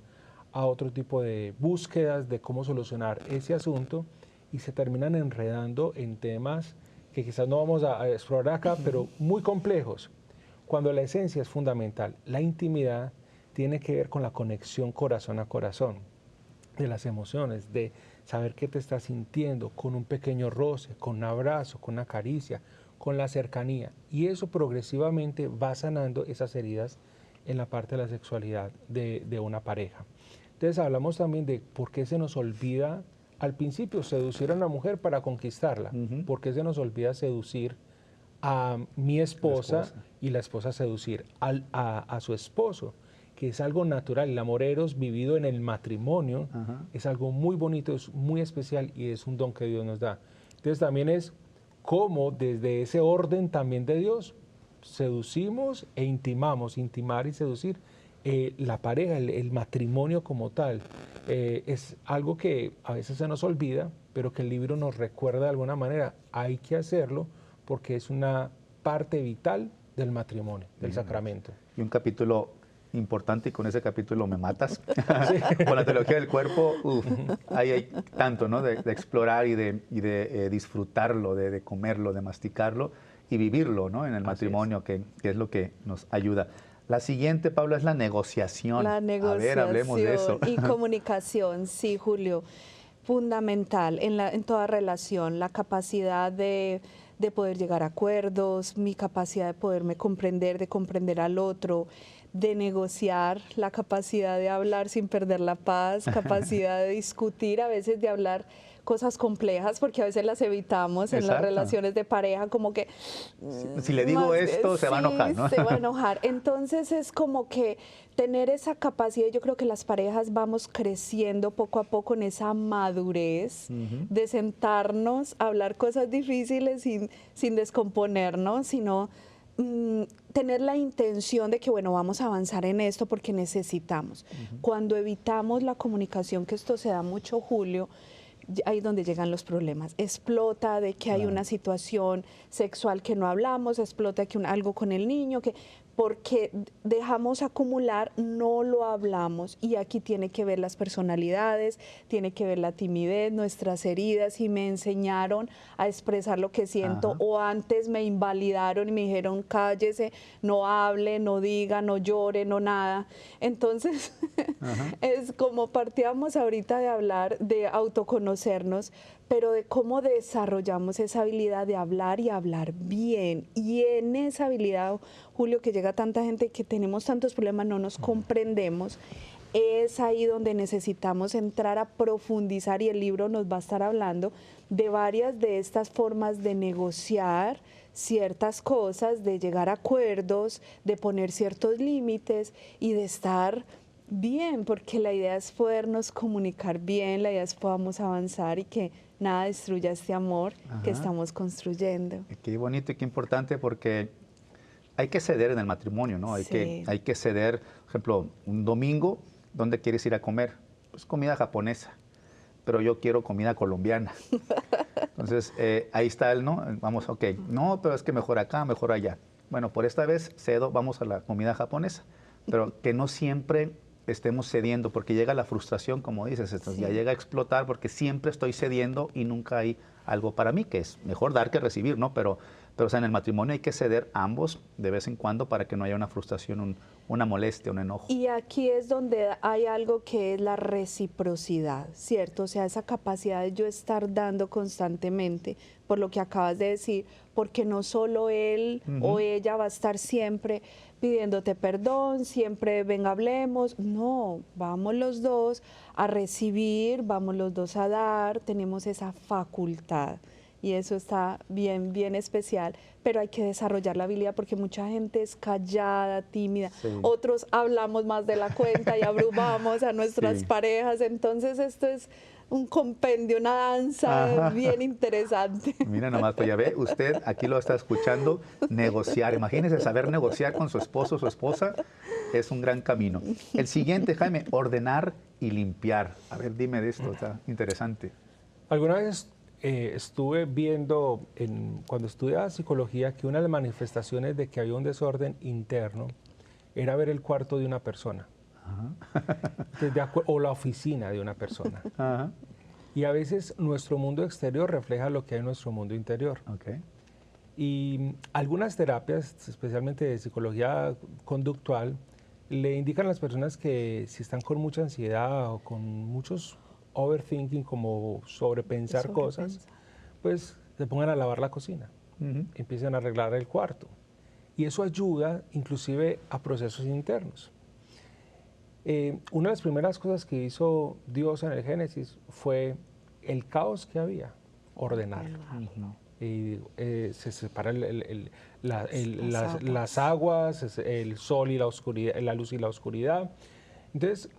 a otro tipo de búsquedas de cómo solucionar ese asunto y se terminan enredando en temas que quizás no vamos a explorar acá, pero muy complejos. Cuando la esencia es fundamental, la intimidad tiene que ver con la conexión corazón a corazón, de las emociones, de saber qué te estás sintiendo, con un pequeño roce, con un abrazo, con una caricia, con la cercanía. Y eso progresivamente va sanando esas heridas en la parte de la sexualidad de una pareja. Entonces hablamos también de por qué se nos olvida al principio seducir a una mujer para conquistarla, por qué se nos olvida seducir a mi esposa y la esposa seducir a su esposo, que es algo natural. El amor eros vivido en el matrimonio es algo muy bonito, es muy especial y es un don que Dios nos da. Entonces también es cómo desde ese orden también de Dios seducimos e intimamos, intimar y seducir la pareja, el matrimonio como tal. Es algo que a veces se nos olvida, pero que el libro nos recuerda de alguna manera. Hay que hacerlo porque es una parte vital del matrimonio, del sacramento. Y un capítulo importante, y con ese capítulo me matas, con la teología del cuerpo, ahí hay tanto, ¿no? de explorar y de disfrutarlo, de comerlo, de masticarlo y vivirlo, ¿no? En el matrimonio, que es lo que nos ayuda. La siguiente, Paula, es la negociación. La negociación. A ver, hablemos de eso. Y comunicación, sí, Julio. Fundamental en toda relación, la capacidad de poder llegar a acuerdos, mi capacidad de poderme comprender, de comprender al otro, de negociar, la capacidad de hablar sin perder la paz, capacidad de discutir, a veces de hablar cosas complejas, porque a veces las evitamos en las relaciones de pareja, como que... Si le digo esto, se va a enojar, ¿no? Se va a enojar. Entonces es como que tener esa capacidad, yo creo que las parejas vamos creciendo poco a poco en esa madurez de sentarnos a hablar cosas difíciles sin descomponernos, sino tener la intención de que, bueno, vamos a avanzar en esto porque necesitamos. Cuando evitamos la comunicación, que esto se da mucho, Julio, ahí es donde llegan los problemas. Explota de que hay una situación sexual que no hablamos, explota que algo con el niño, porque dejamos acumular, no lo hablamos. Y aquí tiene que ver las personalidades, tiene que ver la timidez, nuestras heridas, y me enseñaron a expresar lo que siento, o antes me invalidaron y me dijeron cállese, no hable, no diga, no llore, no nada. Entonces es como partíamos ahorita de hablar de autoconocernos, pero de cómo desarrollamos esa habilidad de hablar y hablar bien. Y en esa habilidad, Julio, que llega tanta gente, que tenemos tantos problemas, no nos comprendemos, es ahí donde necesitamos entrar a profundizar, y el libro nos va a estar hablando de varias de estas formas de negociar ciertas cosas, de llegar a acuerdos, de poner ciertos límites y de estar bien, porque la idea es podernos comunicar bien, la idea es podamos avanzar y que nada destruya este amor que estamos construyendo. Qué bonito y qué importante, porque hay que ceder en el matrimonio, ¿no? Hay que ceder, por ejemplo, un domingo, ¿dónde quieres ir a comer? Pues comida japonesa, pero yo quiero comida colombiana. Entonces, ahí está el no, vamos, ok, no, pero es que mejor acá, mejor allá. Bueno, por esta vez cedo, vamos a la comida japonesa, pero que no siempre estemos cediendo, porque llega la frustración, como dices, ya llega a explotar, porque siempre estoy cediendo y nunca hay algo para mí, que es mejor dar que recibir, ¿no? Pero o sea, en el matrimonio hay que ceder ambos de vez en cuando para que no haya una frustración, una molestia, un enojo. Y aquí es donde hay algo que es la reciprocidad, ¿cierto? O sea, esa capacidad de yo estar dando constantemente, por lo que acabas de decir, porque no solo él o ella va a estar siempre pidiéndote perdón, siempre venga, hablemos. No, vamos los dos a recibir, vamos los dos a dar, tenemos esa facultad. Y eso está bien, bien especial, pero hay que desarrollar la habilidad, porque mucha gente es callada, tímida, otros hablamos más de la cuenta y abrumamos a nuestras parejas, entonces esto es un compendio, una danza bien interesante. Mira nomás, pues ya ve, usted aquí lo está escuchando, negociar, imagínese saber negociar con su esposo o su esposa, es un gran camino. El siguiente, Jaime, ordenar y limpiar. A ver, dime de esto, está interesante. ¿Alguna vez estuve viendo, cuando estudiaba psicología, que una de las manifestaciones de que había un desorden interno era ver el cuarto de una persona? O la oficina de una persona. Y a veces nuestro mundo exterior refleja lo que hay en nuestro mundo interior. Y algunas terapias, especialmente de psicología conductual, le indican a las personas que si están con mucha ansiedad o con muchos overthinking, como sobrepensar cosas, pues se pongan a lavar la cocina, empiezan a arreglar el cuarto. Y eso ayuda inclusive a procesos internos. Una de las primeras cosas que hizo Dios en el Génesis fue el caos que había, ordenarlo. Y se separan las aguas, el sol y la oscuridad, la luz y la oscuridad. Entonces,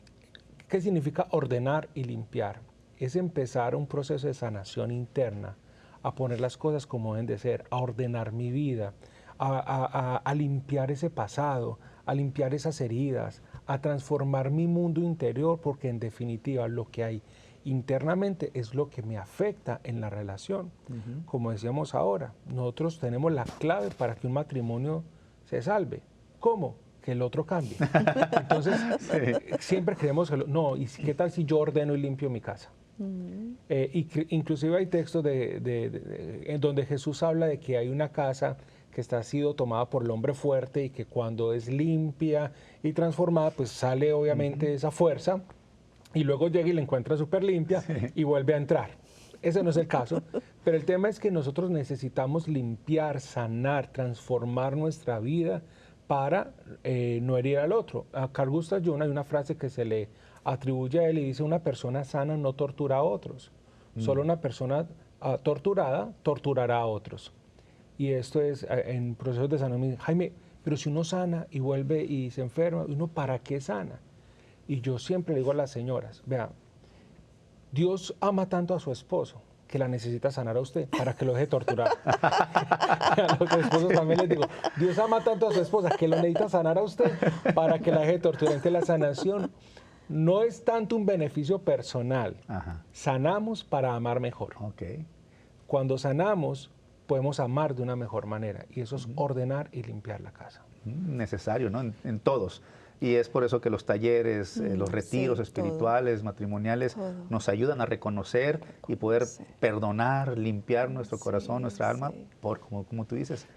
¿qué significa ordenar y limpiar? Es empezar un proceso de sanación interna, a poner las cosas como deben de ser, a ordenar mi vida, a limpiar ese pasado, a limpiar esas heridas, a transformar mi mundo interior, porque en definitiva lo que hay internamente es lo que me afecta en la relación. Como decíamos ahora, nosotros tenemos la clave para que un matrimonio se salve. ¿Cómo? Que el otro cambie. Entonces, siempre creemos que no, ¿y qué tal si yo ordeno y limpio mi casa? Inclusive hay textos en donde Jesús habla de que hay una casa que está sido tomada por el hombre fuerte y que cuando es limpia y transformada, pues sale obviamente esa fuerza y luego llega y la encuentra súper limpia y vuelve a entrar. Ese no es el caso, pero el tema es que nosotros necesitamos limpiar, sanar, transformar nuestra vida para no herir al otro. A Carl Gustav Jung hay una frase que se le atribuye a él y dice: una persona sana no tortura a otros, solo una persona torturada torturará a otros. Y esto es en procesos de sanación. Jaime, pero si uno sana y vuelve y se enferma, ¿uno para qué sana? Y yo siempre le digo a las señoras, vea, Dios ama tanto a su esposo que la necesita sanar a usted para que lo deje torturar. A los esposos también les digo, Dios ama tanto a su esposa que lo necesita sanar a usted para que la deje torturar. Entonces la sanación no es tanto un beneficio personal. Sanamos para amar mejor. Cuando sanamos, podemos amar de una mejor manera, y eso es ordenar y limpiar la casa. necesario, ¿no? En todos. Y es por eso que los talleres, los retiros sí, espirituales, matrimoniales, todo. nos ayudan a reconocer y poder perdonar, limpiar nuestro corazón, nuestra alma, sí. por como tú dices,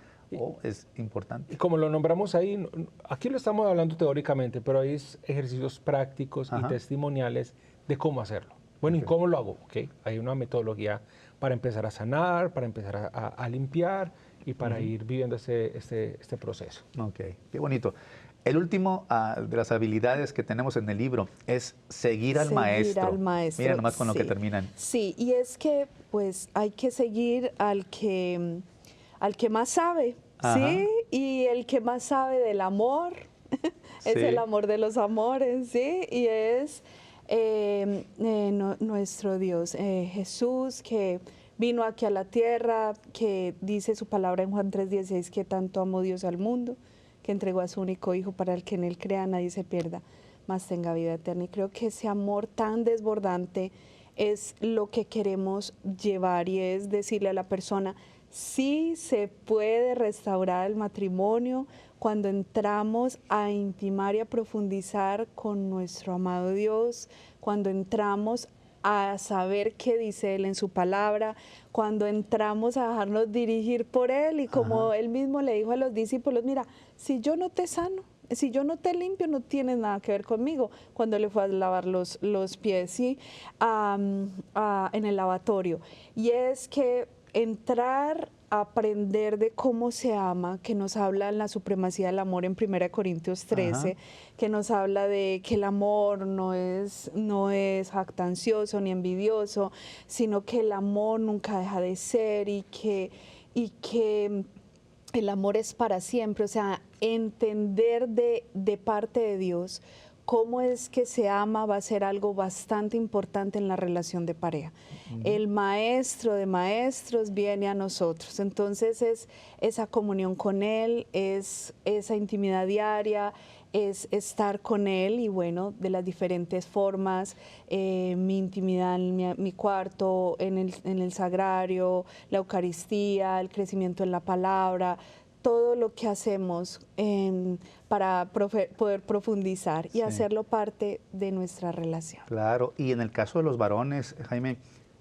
es importante. Y como lo nombramos ahí, aquí lo estamos hablando teóricamente, pero hay ejercicios prácticos y testimoniales de cómo hacerlo. Bueno, ¿y cómo lo hago? Okay. Hay una metodología para empezar a sanar, para empezar a limpiar y para ir viviendo este proceso. Ok, qué bonito. El último de las habilidades que tenemos en el libro es seguir al maestro. Al maestro. Mira nomás con lo que sí. terminan. Sí, y es que pues hay que seguir al que más sabe, ¿sí? Y el que más sabe del amor es el amor de los amores, ¿sí? Y es nuestro Dios, Jesús, que vino aquí a la tierra, que dice su palabra en Juan 3:16, que tanto amó Dios al mundo, que entregó a su único Hijo para el que en Él crea, nadie se pierda, mas tenga vida eterna. Y creo que ese amor tan desbordante es lo que queremos llevar, y es decirle a la persona, sí se puede restaurar el matrimonio cuando entramos a intimar y a profundizar con nuestro amado Dios, cuando entramos a saber qué dice Él en su palabra, cuando entramos a dejarnos dirigir por Él, y como Él mismo le dijo a los discípulos, mira, si yo no te sano, si yo no te limpio, no tienes nada que ver conmigo, cuando le fue a lavar los pies, ¿sí? En el lavatorio. Y es que entrar a aprender de cómo se ama, que nos habla en la supremacía del amor en 1 Corintios 13, que nos habla de que el amor no es jactancioso ni envidioso, sino que el amor nunca deja de ser, y que el amor es para siempre. O sea, entender de parte de Dios cómo es que se ama va a ser algo bastante importante en la relación de pareja. El maestro de maestros viene a nosotros, entonces es esa comunión con Él, es esa intimidad diaria, es estar con Él, y bueno, de las diferentes formas, mi intimidad en mi cuarto, en el sagrario, la Eucaristía, el crecimiento en la palabra, todo lo que hacemos para poder profundizar y hacerlo parte de nuestra relación. Claro, y en el caso de los varones, Jaime,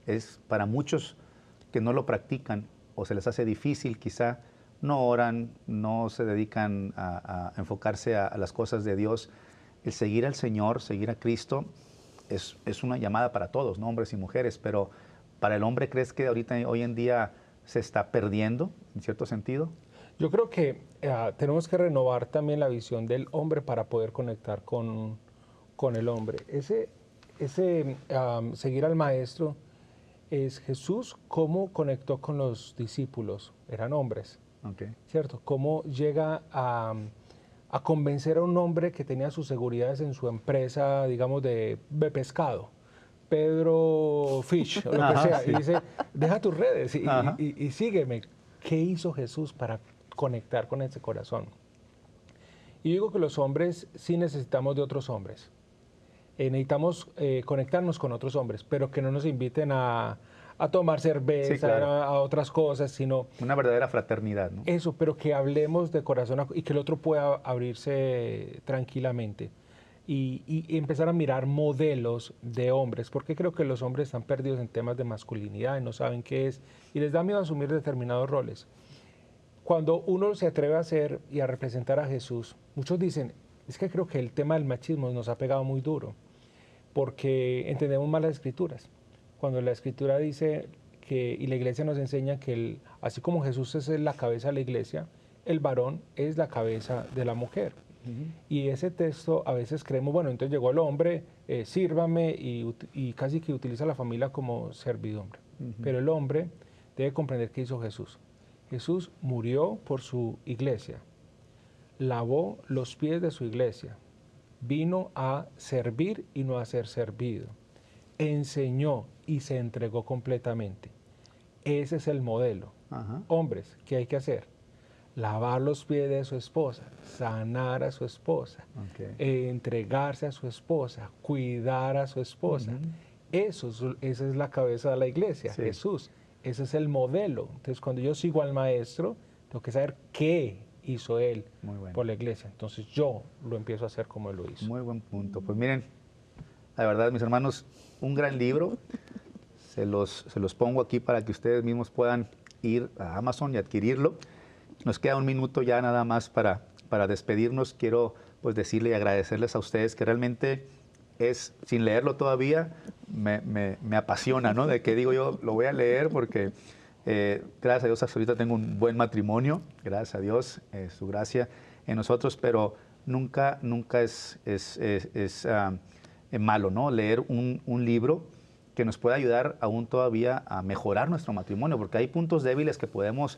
es para muchos que no lo practican o se les hace difícil, quizá no oran, no se dedican a enfocarse a las cosas de Dios. El seguir al Señor, seguir a Cristo, es una llamada para todos, ¿no? Hombres y mujeres, pero para el hombre, ¿crees que hoy en día se está perdiendo, en cierto sentido? Yo creo que tenemos que renovar también la visión del hombre para poder conectar con el hombre. Seguir al maestro es Jesús, cómo conectó con los discípulos, eran hombres, ¿cierto? Cómo llega a convencer a un hombre que tenía sus seguridades en su empresa, digamos, de pescado, Pedro Fish, o lo que sea, y dice, deja tus redes y sígueme. ¿Qué hizo Jesús para conectar con ese corazón? Y yo digo que los hombres sí necesitamos de otros hombres. Necesitamos conectarnos con otros hombres, pero que no nos inviten a tomar cerveza, claro, a otras cosas, sino... Una verdadera fraternidad, ¿no? Eso, pero que hablemos de corazón y que el otro pueda abrirse tranquilamente. Y empezar a mirar modelos de hombres, porque creo que los hombres están perdidos en temas de masculinidad y no saben qué es, y les da miedo asumir determinados roles. Cuando uno se atreve a ser y a representar a Jesús, muchos dicen, es que creo que el tema del machismo nos ha pegado muy duro, porque entendemos mal las escrituras. Cuando la escritura dice que, y la iglesia nos enseña que así como Jesús es la cabeza de la iglesia, el varón es la cabeza de la mujer. Y ese texto a veces creemos, bueno, entonces llegó el hombre, sírvame, y casi que utiliza a la familia como servidumbre. Pero el hombre debe comprender qué hizo Jesús. Jesús murió por su iglesia, lavó los pies de su iglesia, vino a servir y no a ser servido, enseñó y se entregó completamente. Ese es el modelo. Hombres, ¿qué hay que hacer? Lavar los pies de su esposa, sanar a su esposa, entregarse a su esposa, cuidar a su esposa. Esa es la cabeza de la iglesia, Jesús. Ese es el modelo. Entonces, cuando yo sigo al maestro, tengo que saber qué hizo Él Muy bueno. por la iglesia. Entonces yo lo empiezo a hacer como Él lo hizo. Muy buen punto. Pues miren, la verdad, mis hermanos, un gran libro. Se los pongo aquí para que ustedes mismos puedan ir a Amazon y adquirirlo. Nos queda un minuto ya nada más para despedirnos. Quiero pues decirle y agradecerles a ustedes que realmente es, sin leerlo todavía, me apasiona, ¿no? De que digo yo, lo voy a leer porque gracias a Dios hasta ahorita tengo un buen matrimonio, gracias a Dios, su gracia en nosotros, pero nunca es malo, ¿no? Leer un libro que nos pueda ayudar aún todavía a mejorar nuestro matrimonio, porque hay puntos débiles que podemos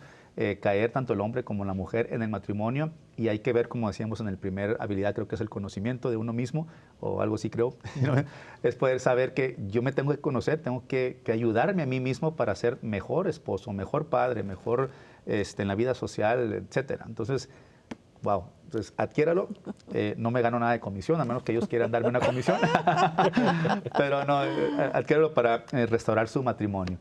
caer tanto el hombre como la mujer en el matrimonio, y hay que ver, como decíamos en el primer habilidad, creo que es el conocimiento de uno mismo, o algo así creo, es poder saber que yo me tengo que conocer, tengo que ayudarme a mí mismo para ser mejor esposo, mejor padre, mejor en la vida social, etcétera. Entonces, wow. Entonces, adquiéralo. No me gano nada de comisión, a menos que ellos quieran darme una comisión. Pero no, adquiéralo para restaurar su matrimonio.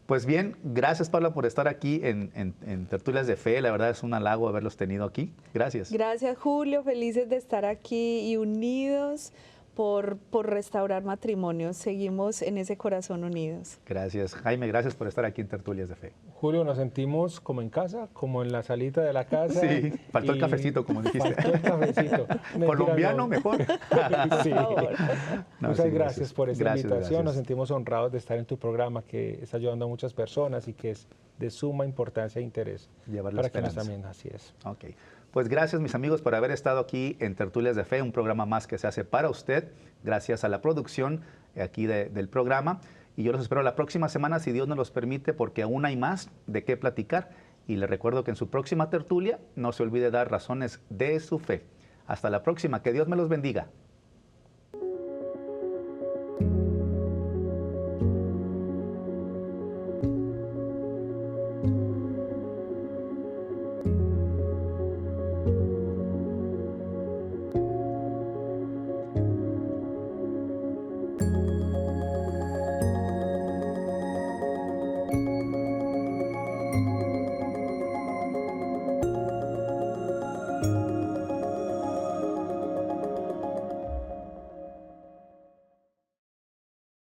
Pues bien, gracias, Paula, por estar aquí en Tertulias de Fe. La verdad es un halago haberlos tenido aquí. Gracias. Gracias, Julio. Felices de estar aquí y unidos por restaurar matrimonios. Seguimos en ese corazón unidos. Gracias, Jaime. Gracias por estar aquí en Tertulias de Fe. Julio, nos sentimos como en casa, como en la salita de la casa. Sí, faltó el cafecito, como dijiste. Faltó el cafecito. Colombiano, mejor. Sí. No, Muchas sí, gracias por esta invitación. Gracias. Nos sentimos honrados de estar en tu programa, que está ayudando a muchas personas y que es de suma importancia e interés Llevar la para esperanza. quienes también. Así es. Ok. Pues gracias, mis amigos, por haber estado aquí en Tertulias de Fe, un programa más que se hace para usted, gracias a la producción aquí del programa. Y yo los espero la próxima semana, si Dios nos los permite, porque aún hay más de qué platicar. Y les recuerdo que en su próxima tertulia no se olvide dar razones de su fe. Hasta la próxima. Que Dios me los bendiga.